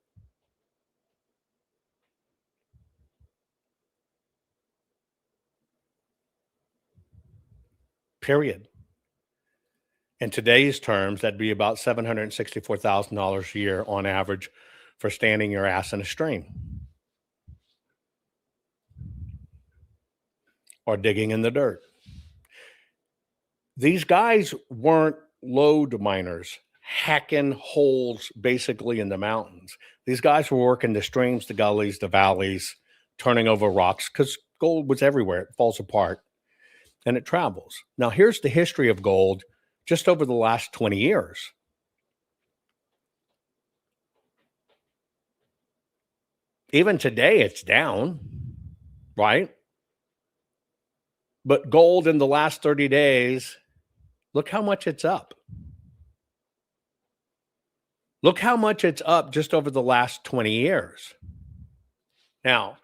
Period. In today's terms, that'd be about $764,000 a year on average for standing your ass in a stream or digging in the dirt. These guys weren't lode miners hacking holes basically in the mountains. These guys were working the streams, the gullies, the valleys, turning over rocks because gold was everywhere. It falls apart and it travels. Now, here's the history of gold just over the last 20 years. Even today, it's down, right? But gold in the last 30 days, look how much it's up. Look how much it's up just over the last 20 years. Now,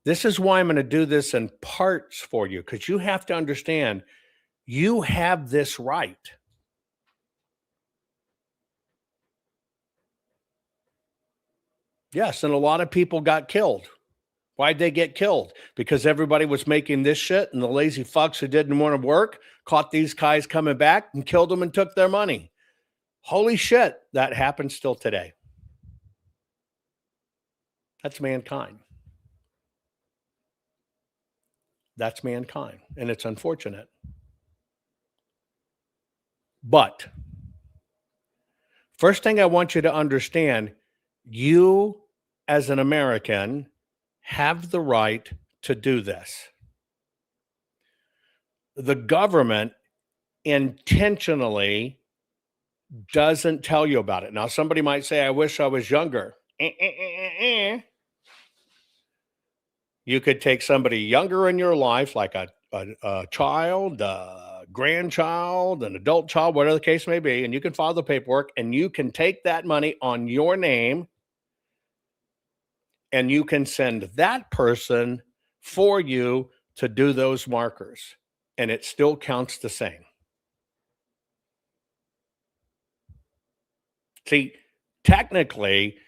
this is why I'm going to do this in parts for you, because you have to understand you have this right. Yes, and a lot of people got killed. Why'd they get killed? Because everybody was making this shit, and the lazy fucks who didn't want to work caught these guys coming back and killed them and took their money. Holy shit, that happens still today. That's mankind. That's mankind, and it's unfortunate. But first thing I want you to understand, you as an American have the right to do this. The government intentionally doesn't tell you about it. Now, somebody might say, I wish I was younger. You could take somebody younger in your life, like a child, a grandchild, an adult child, whatever the case may be, and you can file the paperwork, and you can take that money on your name, and you can send that person for you to do those markers, and it still counts the same. See, technically,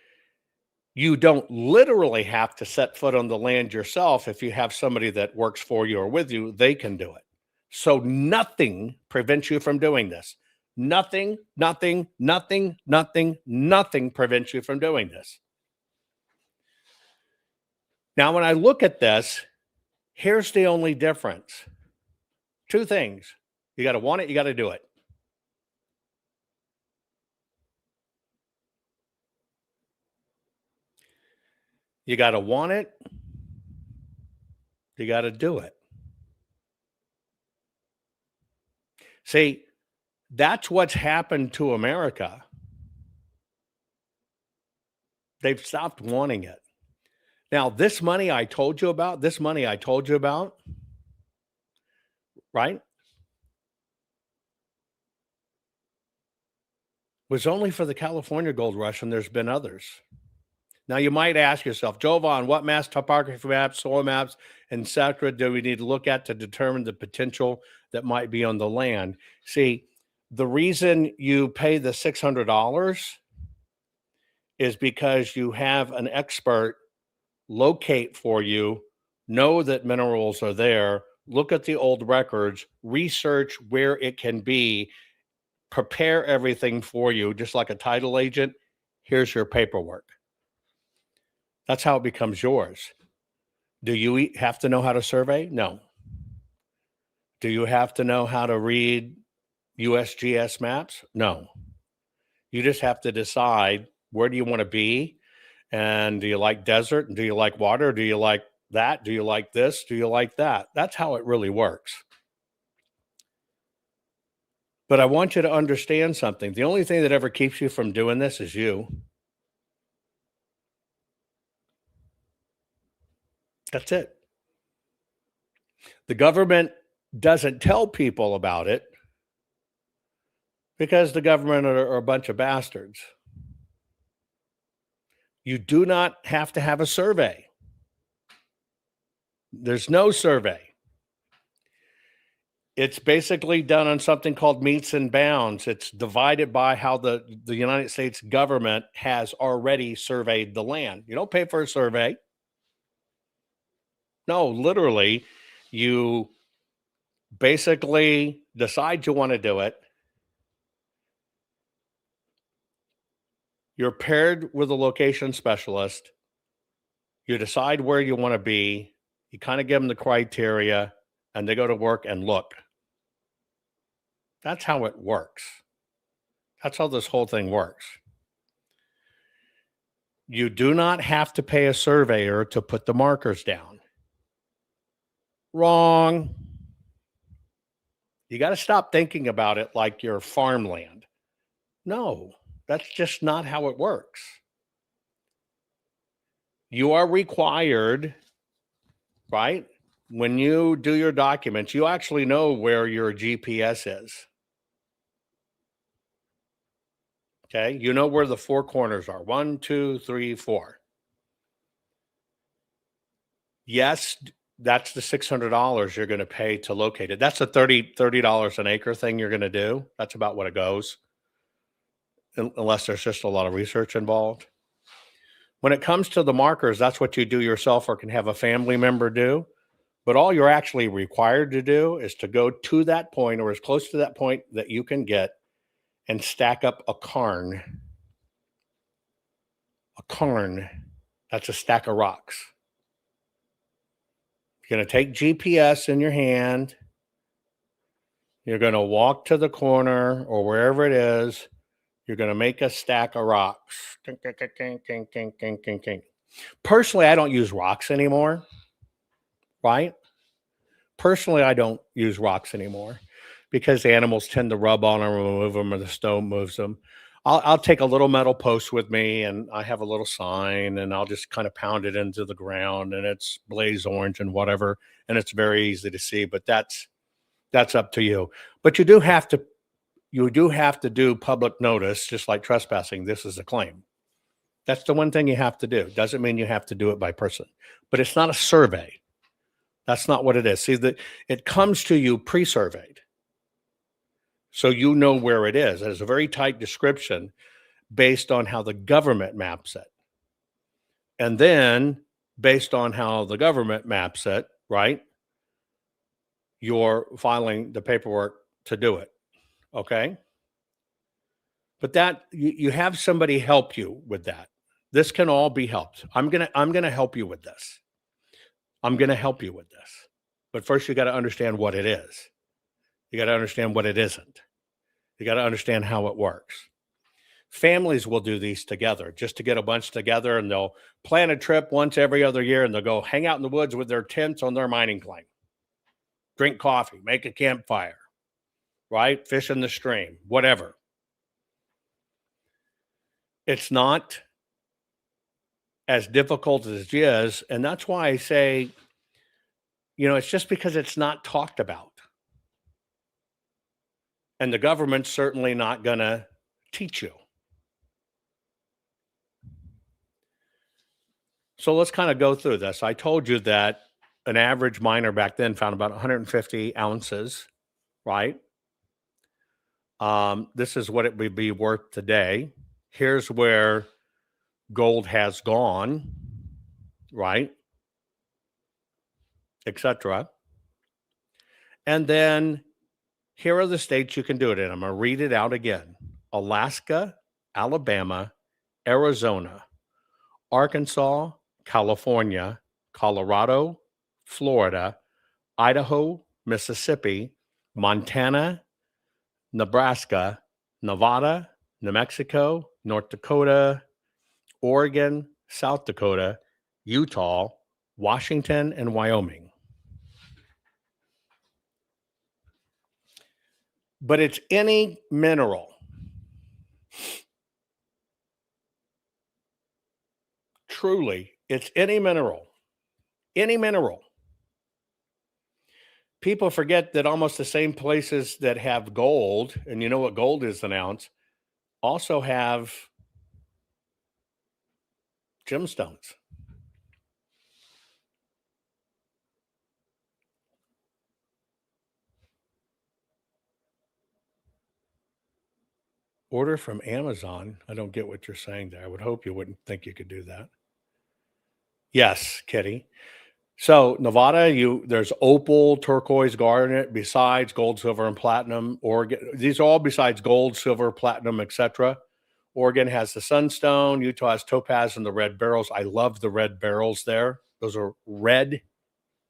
you don't literally have to set foot on the land yourself. If you have somebody that works for you or with you, they can do it. So nothing prevents you from doing this. Nothing prevents you from doing this. Now, when I look at this, here's the only difference. Two things. You got to want it, you got to do it. You got to want it. You got to do it. See, that's what's happened to America. They've stopped wanting it. Now, this money I told you about, right, was only for the California gold rush, and there's been others. Now, you might ask yourself, Jovan, what mass topography maps, soil maps, etc. do we need to look at to determine the potential that might be on the land? See, the reason you pay the $600 is because you have an expert locate for you, know that minerals are there, look at the old records, research where it can be, prepare everything for you, just like a title agent. Here's your paperwork. That's how it becomes yours. Do you have to know how to survey? No. Do you have to know how to read USGS maps? No. You just have to decide, where do you want to be? And do you like desert? And do you like water? Do you like that? Do you like this? Do you like that? That's how it really works. But I want you to understand something. The only thing that ever keeps you from doing this is you. That's it. The government doesn't tell people about it because the government are a bunch of bastards. You do not have to have a survey. There's no survey. It's basically done on something called meets and bounds. It's divided by how the United States government has already surveyed the land. You don't pay for a survey. No, literally, you basically decide you want to do it. You're paired with a location specialist. You decide where you want to be. You kind of give them the criteria, and they go to work and look. That's how it works. That's how this whole thing works. You do not have to pay a surveyor to put the markers down. Wrong. You got to stop thinking about it like your farmland. No, that's just not how it works. You are required, right? When you do your documents, you actually know where your GPS is. Okay, you know where the four corners are. 1, 2, 3, 4. Yes, that's the $600 you're going to pay to locate it. That's a $30 an acre thing you're going to do. That's about what it goes, unless there's just a lot of research involved. When it comes to the markers, that's what you do yourself or can have a family member do. But all you're actually required to do is to go to that point or as close to that point that you can get and stack up a cairn. A cairn, that's a stack of rocks. You're going to take GPS in your hand. You're going to walk to the corner or wherever it is. You're going to make a stack of rocks. Personally, I don't use rocks anymore, right? Personally, I don't use rocks anymore because the animals tend to rub on them or move them or the stone moves them. I'll take a little metal post with me and I have a little sign and I'll just kind of pound it into the ground and it's blaze orange and whatever. And it's very easy to see, but that's up to you. But you do have to do public notice, just like trespassing. This is a claim. That's the one thing you have to do. Doesn't mean you have to do it by person, but it's not a survey. That's not what it is. See, it comes to you pre-surveyed. So you know where it is. It's a very tight description based on how the government maps it. And then based on how the government maps it, right, you're filing the paperwork to do it. Okay? But that you have somebody help you with that. This can all be helped. I'm gonna help you with this. I'm gonna help you with this. But first you got to understand what it is. You got to understand what it isn't. You got to understand how it works. Families will do these together just to get a bunch together and they'll plan a trip once every other year and they'll go hang out in the woods with their tents on their mining claim. Drink coffee, make a campfire, right? Fish in the stream, whatever. It's not as difficult as it is. And that's why I say, it's just because it's not talked about. And the government's certainly not going to teach you. So let's kind of go through this. I told you that an average miner back then found about 150 ounces, right? This is what it would be worth today. Here's where gold has gone, right? Etc. And then here are the states you can do it in. I'm going to read it out again. Alaska, Alabama, Arizona, Arkansas, California, Colorado, Florida, Idaho, Mississippi, Montana, Nebraska, Nevada, New Mexico, North Dakota, Oregon, South Dakota, Utah, Washington, and Wyoming. But it's any mineral. Truly, it's any mineral. Any mineral. People forget that almost the same places that have gold, and you know what gold is an ounce, also have gemstones. Order from Amazon. I don't get what you're saying there. I would hope you wouldn't think you could do that. Yes, Kitty. So Nevada, there's opal, turquoise, garnet, besides gold, silver, and platinum. These are all besides gold, silver, platinum, etc. Oregon has the sunstone. Utah has topaz and the red beryls. I love the red beryls there. Those are red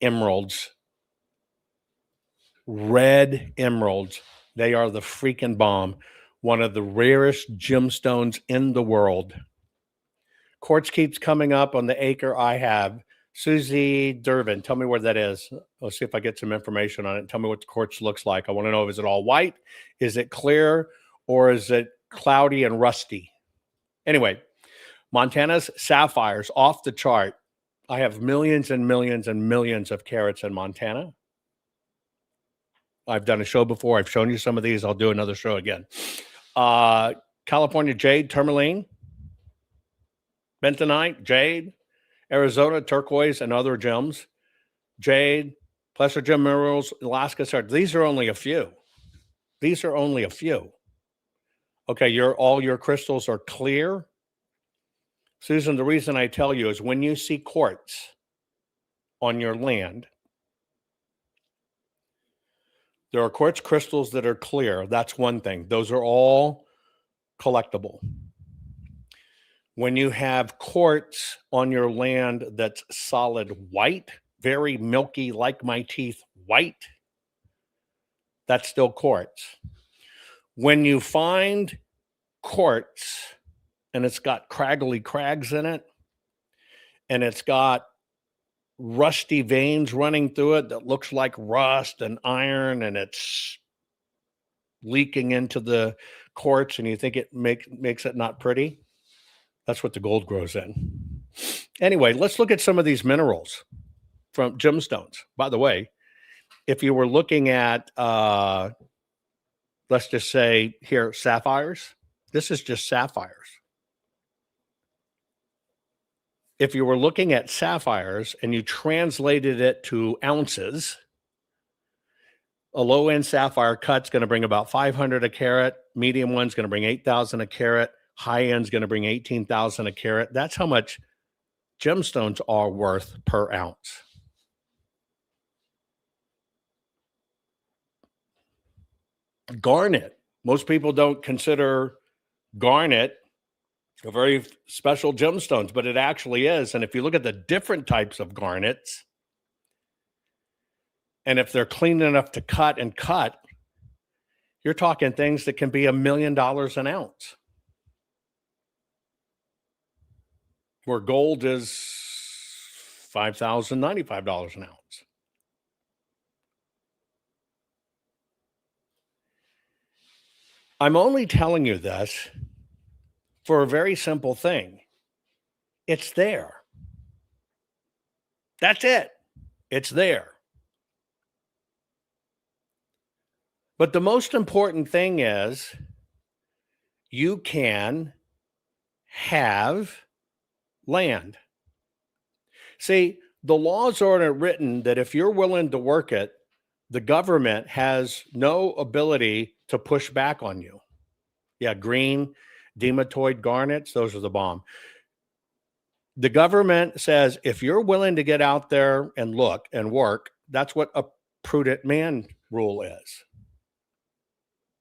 emeralds. Red emeralds. They are the freaking bomb. One of the rarest gemstones in the world. Quartz keeps coming up on the acre I have. Susie Durbin, tell me where that is. Let's see if I get some information on it. Tell me what the quartz looks like. I want to know, is it all white? Is it clear? Or is it cloudy and rusty? Anyway, Montana's sapphires off the chart. I have millions and millions and millions of carats in Montana. I've done a show before. I've shown you some of these. I'll do another show again. California jade, tourmaline, bentonite, jade, Arizona turquoise and other gems, jade, placer gem minerals, Alaska sard. These are only a few. These are only a few. Okay, all your crystals are clear. Susan, the reason I tell you is when you see quartz on your land, there are quartz crystals that are clear. That's one thing. Those are all collectible. When you have quartz on your land that's solid white, very milky, like my teeth, white, that's still quartz. When you find quartz and it's got craggly crags in it, and it's got rusty veins running through it that looks like rust and iron, and it's leaking into the quartz, and you think it makes it not pretty, that's what the gold grows in. Anyway, let's look at some of these minerals from gemstones. By the way, if you were looking at, let's just say here, sapphires, this is just sapphires. If you were looking at sapphires and you translated it to ounces, a low-end sapphire cut's going to bring about 500 a carat. Medium one's going to bring 8,000 a carat. High end's going to bring 18,000 a carat. That's how much gemstones are worth per ounce. Garnet. Most people don't consider garnet a very special gemstones, but it actually is. And if you look at the different types of garnets, and if they're clean enough to cut, you're talking things that can be $1 million an ounce. Where gold is $5,095 an ounce. I'm only telling you this for a very simple thing. It's there. That's it. It's there. But the most important thing is you can have land. See, the laws aren't written that if you're willing to work it, the government has no ability to push back on you. Yeah, green dematoid garnets, those are the bomb. The government says if you're willing to get out there and look and work, that's what a prudent man rule is.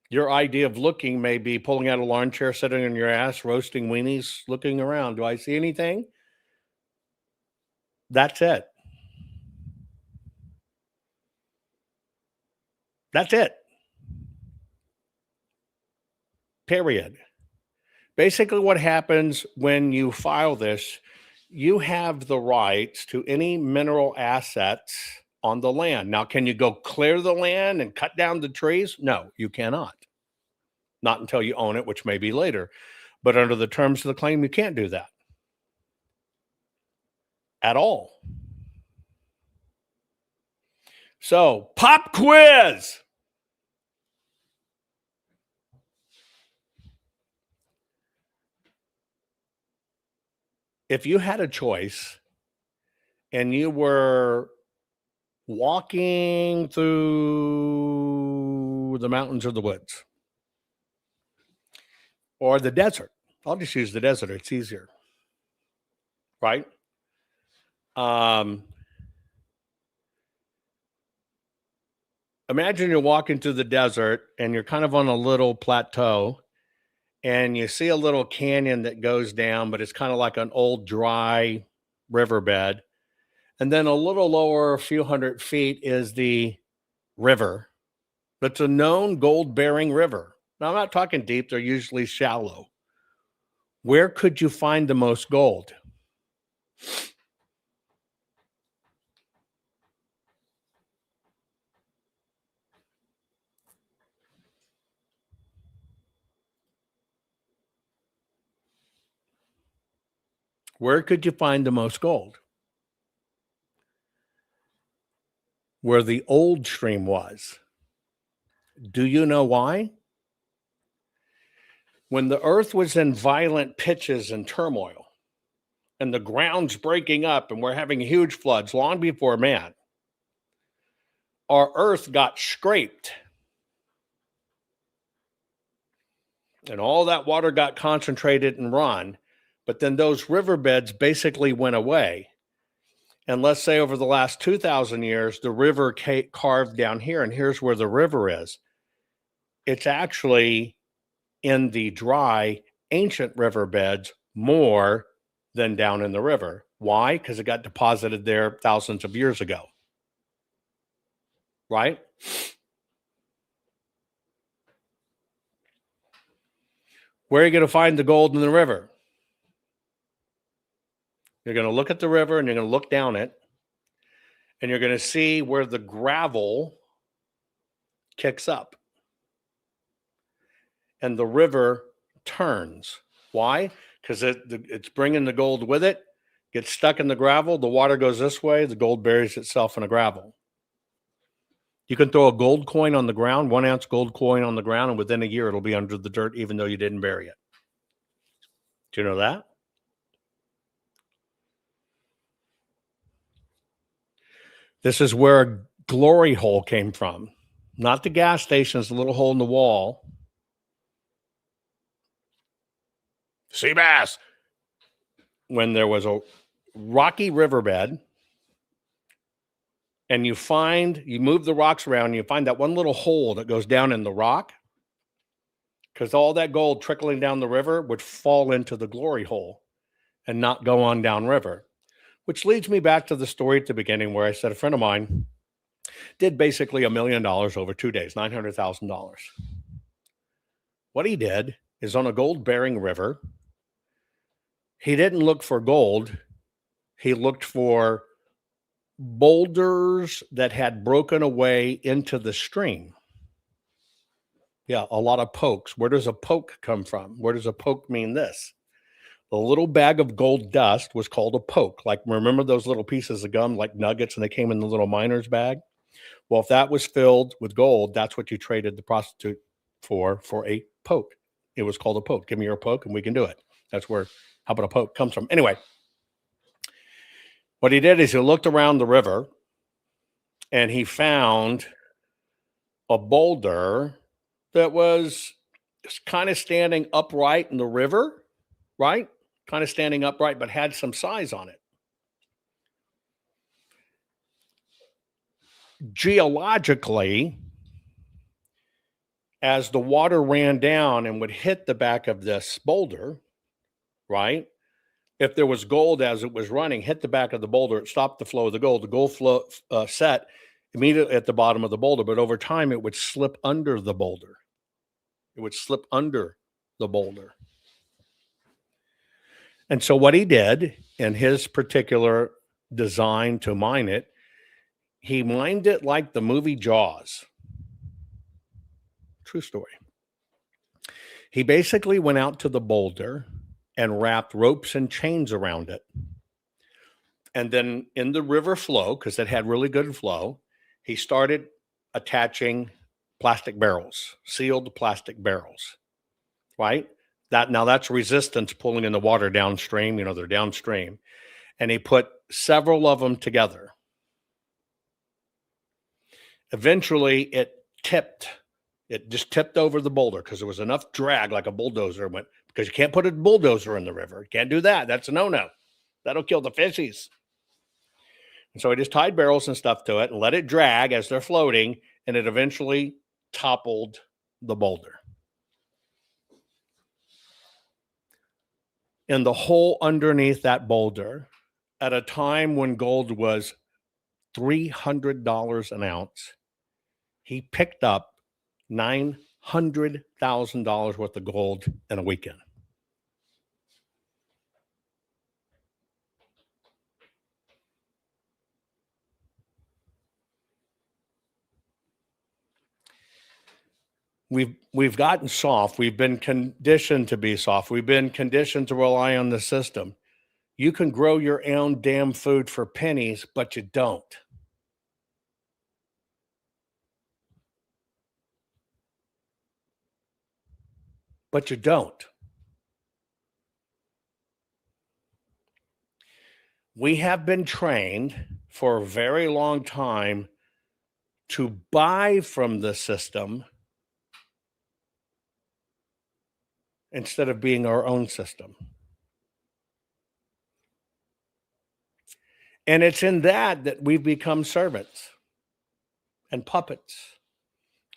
Your idea of looking may be pulling out a lawn chair, sitting on your ass, roasting weenies, looking around. Do I see anything? That's it. That's it. Period. Basically, what happens when you file this, you have the rights to any mineral assets on the land. Now, can you go clear the land and cut down the trees? No, you cannot. Not until you own it, which may be later. But under the terms of the claim, you can't do that at all. So, pop quiz. If you had a choice and you were walking through the mountains or the woods or the desert, I'll just use the desert. It's easier, right? Imagine you're walking through the desert and you're kind of on a little plateau and you see a little canyon that goes down, but it's kind of like an old dry riverbed. And then a little lower, a few hundred feet, is the river. That's a known gold-bearing river. Now, I'm not talking deep. They're usually shallow. Where could you find the most gold? Where could you find the most gold? Where the old stream was. Do you know why? When the earth was in violent pitches and turmoil, and the ground's breaking up, and we're having huge floods long before man, our earth got scraped. And all that water got concentrated and run, but then those riverbeds basically went away. And let's say over the last 2,000 years, the river carved down here, and here's where the river is. It's actually in the dry, ancient riverbeds more than down in the river. Why? Because it got deposited there thousands of years ago. Right? Where are you going to find the gold in the river? You're going to look at the river and you're going to look down it, and you're going to see where the gravel kicks up and the river turns. Why? Because it's bringing the gold with it, gets stuck in the gravel, the water goes this way, the gold buries itself in the gravel. You can throw a gold coin on the ground, 1 ounce gold coin on the ground, and within a year it'll be under the dirt even though you didn't bury it. Do you know that? This is where a glory hole came from. Not the gas station, it's a little hole in the wall. Sea bass. When there was a rocky riverbed, and you move the rocks around, and you find that one little hole that goes down in the rock, because all that gold trickling down the river would fall into the glory hole and not go on downriver. Which leads me back to the story at the beginning where I said a friend of mine did basically $1 million over 2 days, $900,000. What he did is on a gold-bearing river, he didn't look for gold. He looked for boulders that had broken away into the stream. Yeah, a lot of pokes. Where does a poke come from? Where does a poke mean this? The little bag of gold dust was called a poke. Like, remember those little pieces of gum, like nuggets, and they came in the little miner's bag? Well, if that was filled with gold, that's what you traded the prostitute for a poke. It was called a poke. Give me your poke and we can do it. That's where how about a poke comes from. Anyway, what he did is he looked around the river and he found a boulder that was kind of standing upright in the river, right? Kind of standing upright, but had some size on it. Geologically, as the water ran down and would hit the back of this boulder, right? If there was gold as it was running, hit the back of the boulder, it stopped the flow of the gold. The gold flow set immediately at the bottom of the boulder, but over time it would slip under the boulder. It would slip under the boulder. And so what he did in his particular design to mine it, he mined it like the movie Jaws. True story. He basically went out to the boulder and wrapped ropes and chains around it. And then in the river flow, because it had really good flow, he started attaching plastic barrels, sealed plastic barrels, right? That's resistance pulling in the water downstream. You know, they're downstream. And he put several of them together. Eventually, it tipped. It just tipped over the boulder because there was enough drag like a bulldozer went, because you can't put a bulldozer in the river. You can't do that. That's a no-no. That'll kill the fishies. And so he just tied barrels and stuff to it and let it drag as they're floating, and it eventually toppled the boulder. in the hole underneath that boulder at a time when gold was $300 an ounce. He picked up $900,000 worth of gold in a weekend. We've gotten soft. We've been conditioned to be soft. We've been conditioned to rely on the system. You can grow your own damn food for pennies, but you don't. But you don't. We have been trained for a very long time to buy from the system instead of being our own system. And it's in that we've become servants and puppets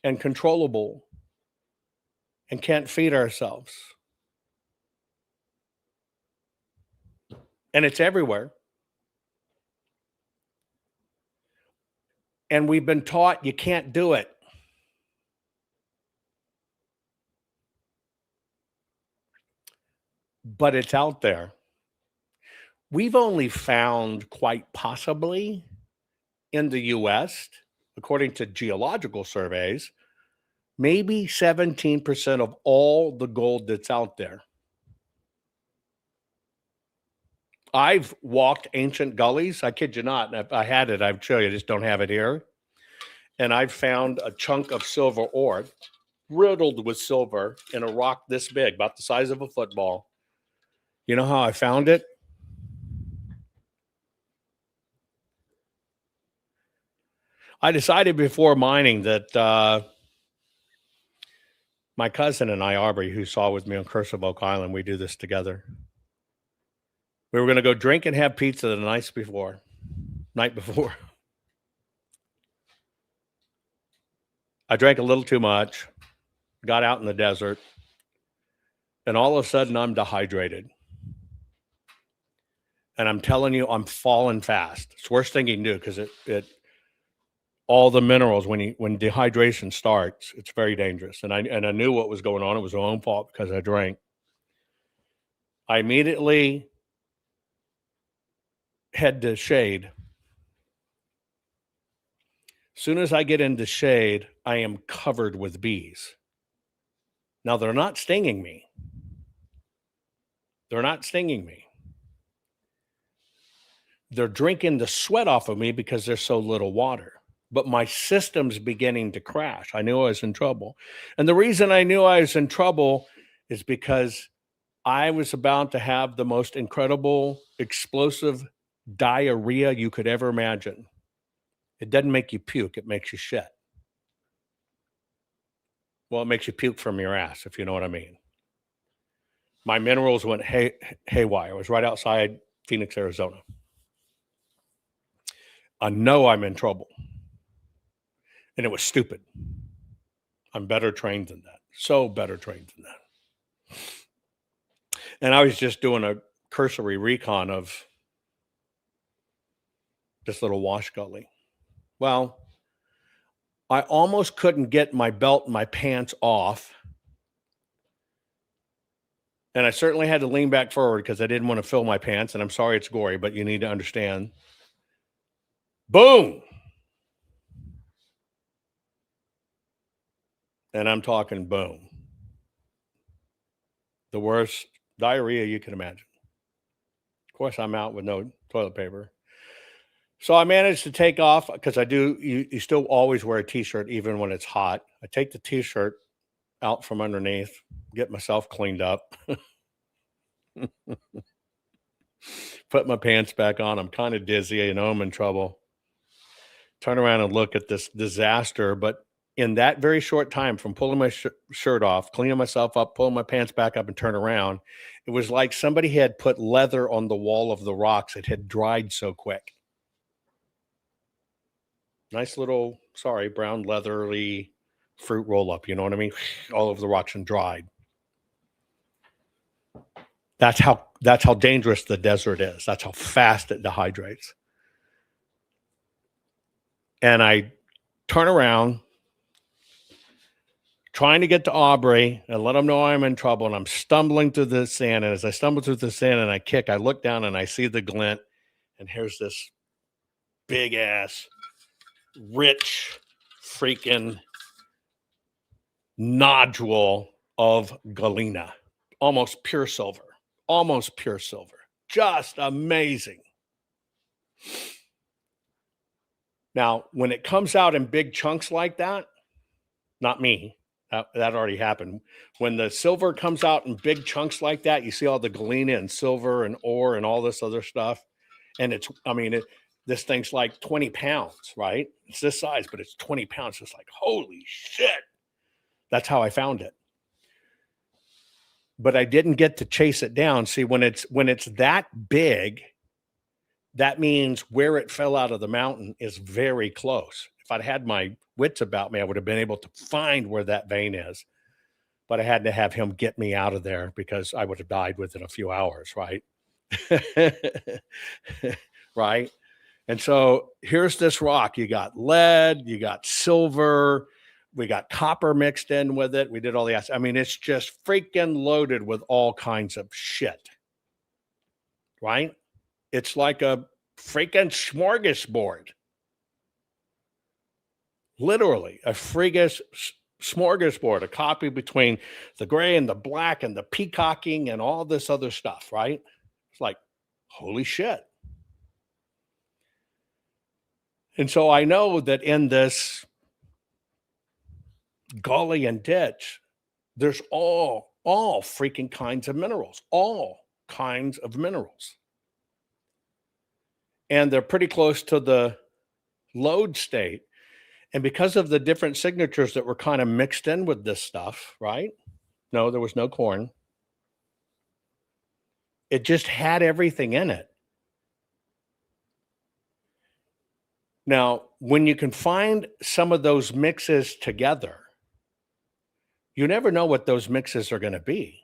and controllable and can't feed ourselves. And it's everywhere. And we've been taught you can't do it. But it's out there. We've only found, quite possibly, in the U.S., according to geological surveys, maybe 17% of all the gold that's out there. I've walked ancient gullies. I kid you not. If I had it, I'd show you. I just don't have it here. And I've found a chunk of silver ore, riddled with silver, in a rock this big, about the size of a football. You know how I found it? I decided before mining that my cousin and I, Aubrey, who saw with me on Curse of Oak Island, we do this together. We were going to go drink and have pizza the night before. I drank a little too much, got out in the desert, and all of a sudden I'm dehydrated. And I'm telling you, I'm falling fast. It's the worst thing you can do because it all the minerals, when dehydration starts, it's very dangerous. And I knew what was going on. It was my own fault because I drank. I immediately head to shade. As soon as I get into shade, I am covered with bees. Now, they're not stinging me. They're drinking the sweat off of me because there's so little water. But my system's beginning to crash. I knew I was in trouble. And the reason I knew I was in trouble is because I was about to have the most incredible, explosive diarrhea you could ever imagine. It doesn't make you puke. It makes you shit. Well, it makes you puke from your ass, if you know what I mean. My minerals went haywire. I was right outside Phoenix, Arizona. I know I'm in trouble. And it was stupid. I'm better trained than that. So better trained than that. And I was just doing a cursory recon of this little wash gully. Well, I almost couldn't get my belt and my pants off. And I certainly had to lean back forward because I didn't want to fill my pants. And I'm sorry it's gory, but you need to understand. Boom! And I'm talking boom. The worst diarrhea you can imagine. Of course, I'm out with no toilet paper. So I managed to take off because you still always wear a t-shirt even when it's hot. I take the t-shirt out from underneath, get myself cleaned up, put my pants back on. I'm kind of dizzy. I'm in trouble. Turn around and look at this disaster. But in that very short time, from pulling my shirt off, cleaning myself up, pulling my pants back up and turn around, it was like somebody had put leather on the wall of the rocks. It had dried so quick. Nice little, brown leathery fruit roll up. You know what I mean? All over the rocks and dried. That's how how dangerous the desert is. That's how fast it dehydrates. And I turn around, trying to get to Aubrey and let him know I'm in trouble. And I'm stumbling through the sand. And as I stumble through the sand and I kick, I look down and I see the glint. And here's this big ass, rich, freaking nodule of galena. Almost pure silver. Almost pure silver. Just amazing. Now, when it comes out in big chunks like that, not me, that already happened. When the silver comes out in big chunks like that, you see all the galena and silver and ore and all this other stuff. And this thing's like 20 pounds, right? It's this size, but it's 20 pounds. It's like, holy shit. That's how I found it. But I didn't get to chase it down. See, when it's that big, that means where it fell out of the mountain is very close. If I'd had my wits about me, I would have been able to find where that vein is. But I had to have him get me out of there because I would have died within a few hours, right? Right? And so here's this rock. You got lead, you got silver, we got copper mixed in with it. We did all the acid. I mean, it's just freaking loaded with all kinds of shit, right? It's like a freaking smorgasbord. Literally, a freaking smorgasbord, a copy between the gray and the black and the peacocking and all this other stuff, right? It's like, holy shit. And so I know that in this gully and ditch, there's all freaking kinds of minerals, all kinds of minerals. And they're pretty close to the lode state. And because of the different signatures that were kind of mixed in with this stuff, right? No, there was no corn. It just had everything in it. Now, when you can find some of those mixes together, you never know what those mixes are going to be.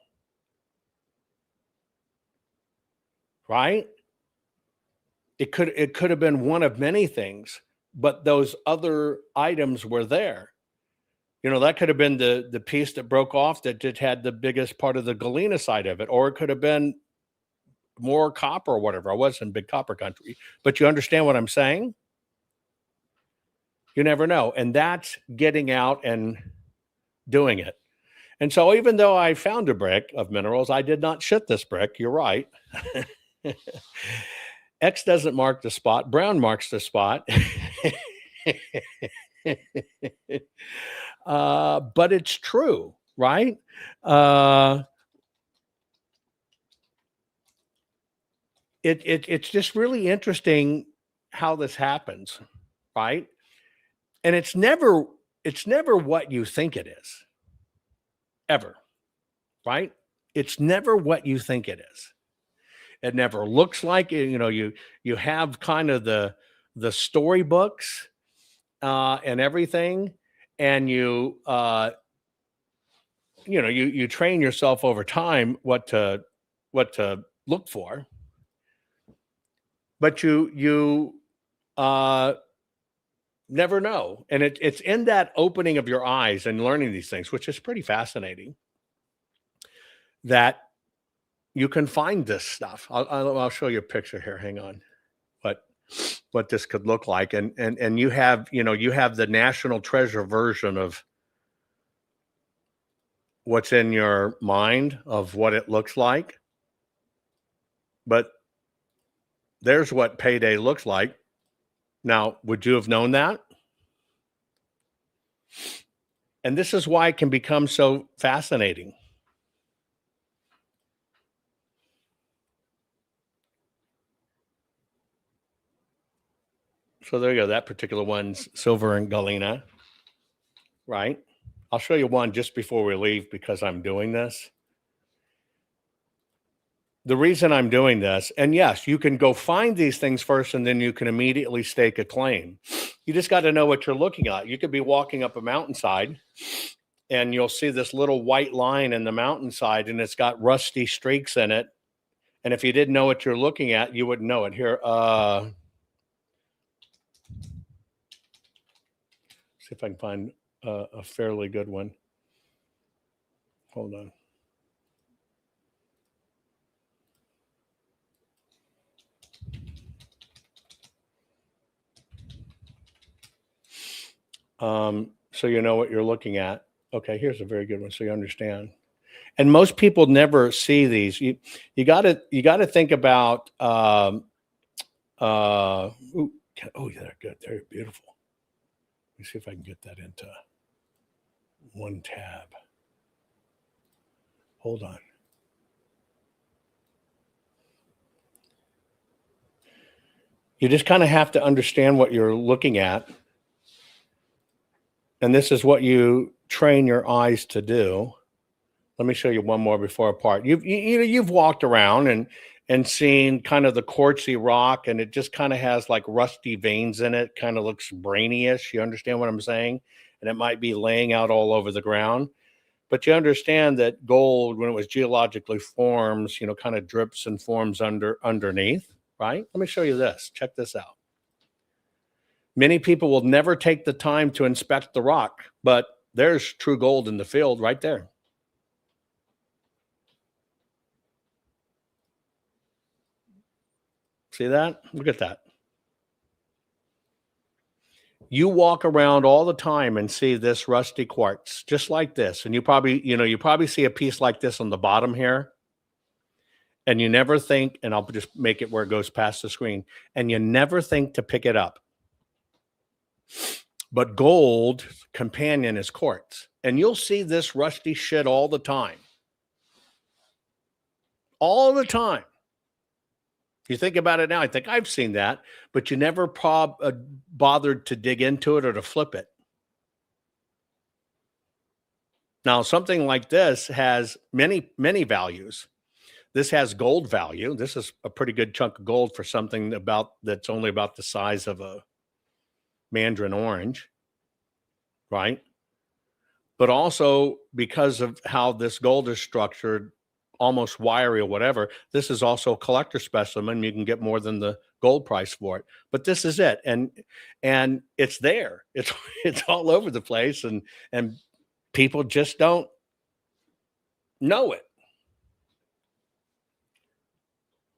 Right? It could have been one of many things, but those other items were there. You know, that could have been the piece that broke off that just had the biggest part of the galena side of it, or it could have been more copper or whatever. I was in big copper country, but you understand what I'm saying? You never know. And that's getting out and doing it. And so even though I found a brick of minerals, I did not shit this brick. You're right. X doesn't mark the spot. Brown marks the spot. But it's true, right? It's just really interesting how this happens, right? And it's never what you think it is, ever, right? It's never what you think it is. It never looks like it. You know, you have kind of the storybooks and everything, and you train yourself over time what to look for, but you never know. And it's in that opening of your eyes and learning these things, which is pretty fascinating, that you can find this stuff. I'll show you a picture here. Hang on. What this could look like. And you have the National Treasure version of what's in your mind of what it looks like. But there's what payday looks like. Now, would you have known that? And this is why it can become so fascinating. So there you go. That particular one's silver and galena, right? I'll show you one just before we leave because I'm doing this. The reason I'm doing this, and yes, you can go find these things first and then you can immediately stake a claim. You just got to know what you're looking at. You could be walking up a mountainside and you'll see this little white line in the mountainside and it's got rusty streaks in it. And if you didn't know what you're looking at, you wouldn't know it. Here, see if I can find a fairly good one. Hold on. So you know what you're looking at. Okay, here's a very good one, so you understand. And most people never see these. You got to think about. Oh, they're good. They're beautiful. Let me see if I can get that into one tab. Hold on. You just kind of have to understand what you're looking at. And this is what you train your eyes to do. Let me show you one more before I part. You've walked around and seen kind of the quartzy rock, and it just kind of has like rusty veins in it, kind of looks brainy-ish. You understand what I'm saying? And it might be laying out all over the ground. But you understand that gold, when it was geologically forms, kind of drips and forms underneath, right? Let me show you this. Check this out. Many people will never take the time to inspect the rock, but there's true gold in the field right there. See that? Look at that. You walk around all the time and see this rusty quartz, just like this. And you probably see a piece like this on the bottom here. And you never think, and I'll just make it where it goes past the screen, and you never think to pick it up. But gold companion is quartz. And you'll see this rusty shit all the time. All the time. You think about it now, I think I've seen that, but you never bothered to dig into it or to flip it. Now, something like this has many, many values. This has gold value. This is a pretty good chunk of gold for something that's only about the size of a mandarin orange, right? But also because of how this gold is structured, almost wiry or whatever, this is also a collector specimen. You can get more than the gold price for it. But this is it. And it's there. It's all over the place. And people just don't know it.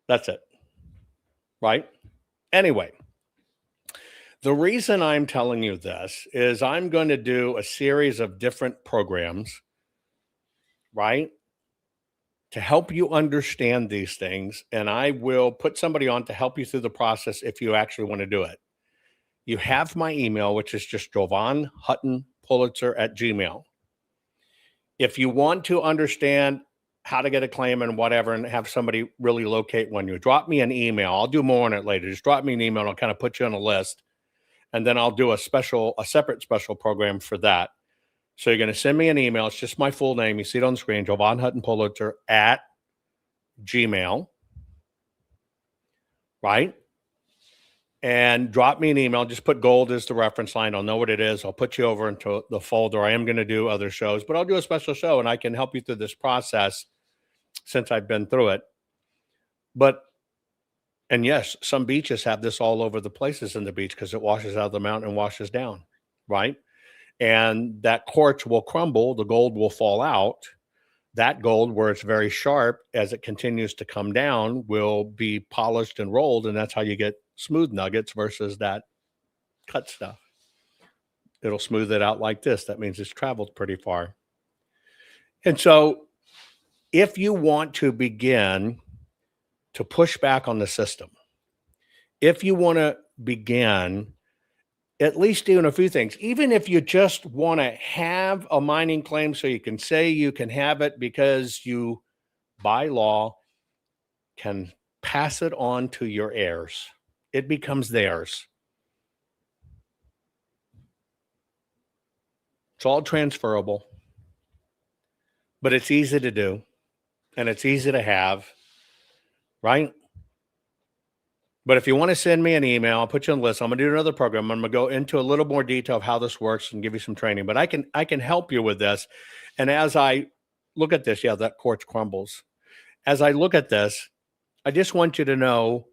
That's it. Right? Anyway, the reason I'm telling you this is I'm going to do a series of different programs, right, to help you understand these things. And I will put somebody on to help you through the process if you actually want to do it. You have my email, which is just Jovan Hutton Pulitzer @gmail. If you want to understand how to get a claim and whatever, and have somebody really locate one, you drop me an email. I'll do more on it later. Just drop me an email and I'll kind of put you on a list. And then I'll do a separate special program for that. So you're going to send me an email. It's just my full name. You see it on the screen, Jovan Hutton Pulitzer @gmail. Right? And drop me an email. Just put gold as the reference line. I'll know what it is. I'll put you over into the folder. I am going to do other shows, but I'll do a special show and I can help you through this process since I've been through it. And yes, some beaches have this all over the places in the beach because it washes out of the mountain and washes down, right? And that quartz will crumble. The gold will fall out. That gold, where it's very sharp, as it continues to come down, will be polished and rolled. And that's how you get smooth nuggets versus that cut stuff. It'll smooth it out like this. That means it's traveled pretty far. And so if you want to begin to push back on the system, if you want to begin at least doing a few things, even if you just want to have a mining claim so you can say you can have it because you, by law, can pass it on to your heirs. It becomes theirs. It's all transferable, but it's easy to do and it's easy to have, right? But if you want to send me an email, I'll put you on the list. I'm going to do another program. I'm going to go into a little more detail of how this works and give you some training. But I can help you with this. And as I look at this, yeah, that quartz crumbles. As I look at this, I just want you to know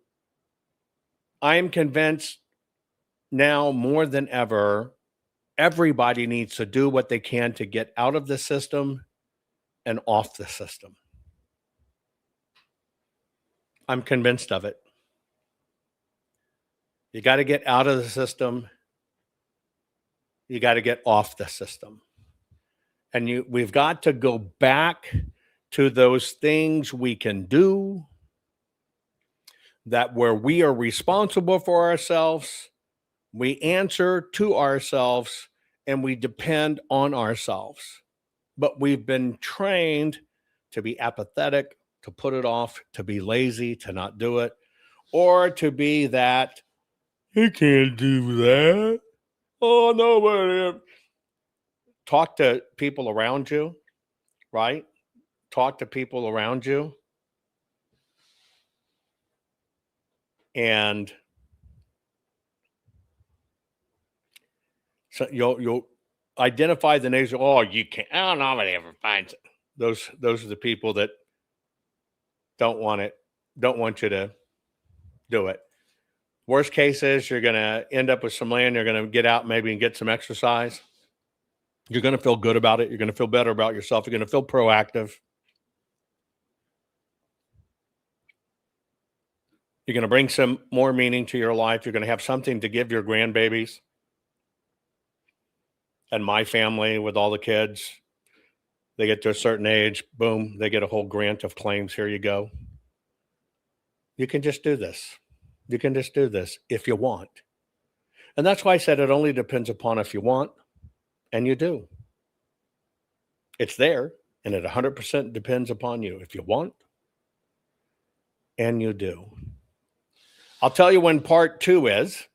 I am convinced now more than ever, everybody needs to do what they can to get out of the system and off the system. I'm convinced of it. You got to get out of the system. You got to get off the system. And we've got to go back to those things we can do, that where we are responsible for ourselves, we answer to ourselves, and we depend on ourselves. But we've been trained to be apathetic, to put it off, to be lazy, to not do it, or to be that, I can't do that. Oh, nobody. Talk to people around you, right? Talk to people around you. And so you'll identify the names. Oh, you can't. I don't know if nobody ever finds it. Those are the people that don't want you to do it. Worst case is you're going to end up with some land. You're going to get out maybe and get some exercise. You're going to feel good about it. You're going to feel better about yourself. You're going to feel proactive. You're going to bring some more meaning to your life. You're going to have something to give your grandbabies. And my family with all the kids, they get to a certain age, boom, they get a whole grant of claims. Here you go. You can just do this. You can just do this if you want. And that's why I said it only depends upon if you want, and you do. It's there, and it 100% depends upon you. If you want, and you do. I'll tell you when part 2 is.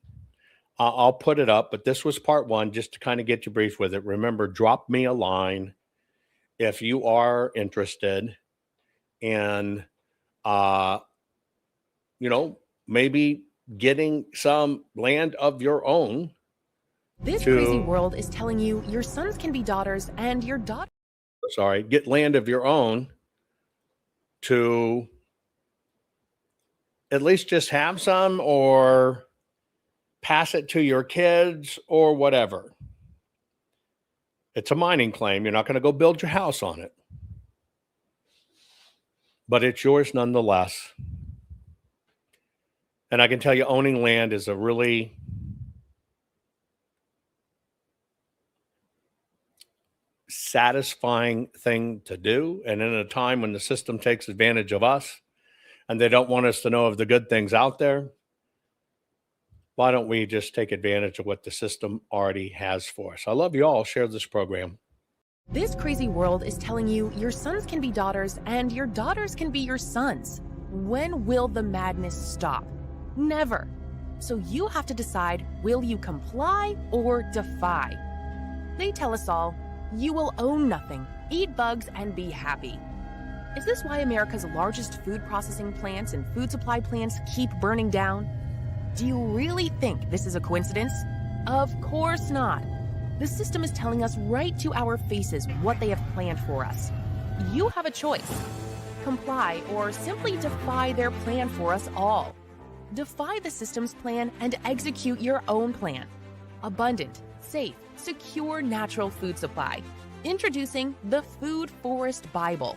I'll put it up, but this was part 1, just to kind of get you brief with it. Remember, drop me a line if you are interested in, maybe getting some land of your own. This crazy world is telling you your sons can be daughters and your daughter. Get land of your own to at least just have some, or pass it to your kids, or whatever. It's a mining claim. You're not going to go build your house on it, but it's yours nonetheless. And I can tell you, owning land is a really satisfying thing to do. And in a time when the system takes advantage of us and they don't want us to know of the good things out there, why don't we just take advantage of what the system already has for us? I love you all. Share this program. This crazy world is telling you your sons can be daughters and your daughters can be your sons. When will the madness stop? Never. So you have to decide, will you comply or defy? They tell us all, you will own nothing, eat bugs, and be happy. Is this why America's largest food processing plants and food supply plants keep burning down? Do you really think this is a coincidence? Of course not. The system is telling us right to our faces what they have planned for us. You have a choice. Comply or simply defy their plan for us all. Defy the system's plan and execute your own plan. Abundant, safe, secure natural food supply. Introducing the Food Forest Bible.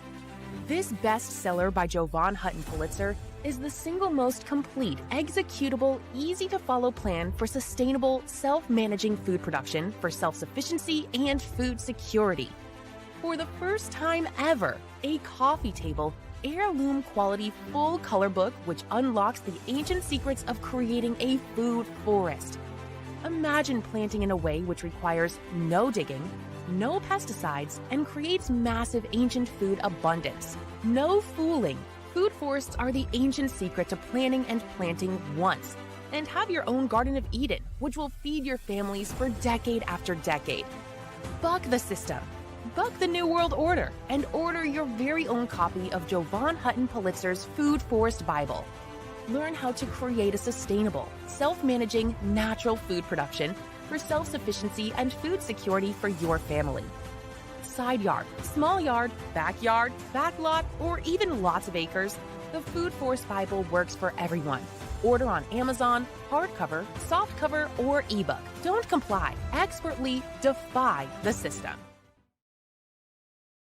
This bestseller by Jovan Hutton Pulitzer is the single most complete, executable, easy-to-follow plan for sustainable, self-managing food production for self-sufficiency and food security. For the first time ever, a coffee table, heirloom quality full color book which unlocks the ancient secrets of creating a food forest. Imagine planting in a way which requires no digging, no pesticides, and creates massive ancient food abundance. No fooling. Food forests are the ancient secret to planning and planting once. And have your own Garden of Eden, which will feed your families for decade after decade. Buck the system. Buck the New World Order and order your very own copy of Jovan Hutton Pulitzer's Food Forest Bible. Learn how to create a sustainable, self-managing, natural food production for self-sufficiency and food security for your family. side yard, small yard, backyard, backlot, or even lots of acres, the Food Force Bible works for everyone. Order on Amazon, hardcover, softcover, or ebook. Don't comply. Expertly defy the system.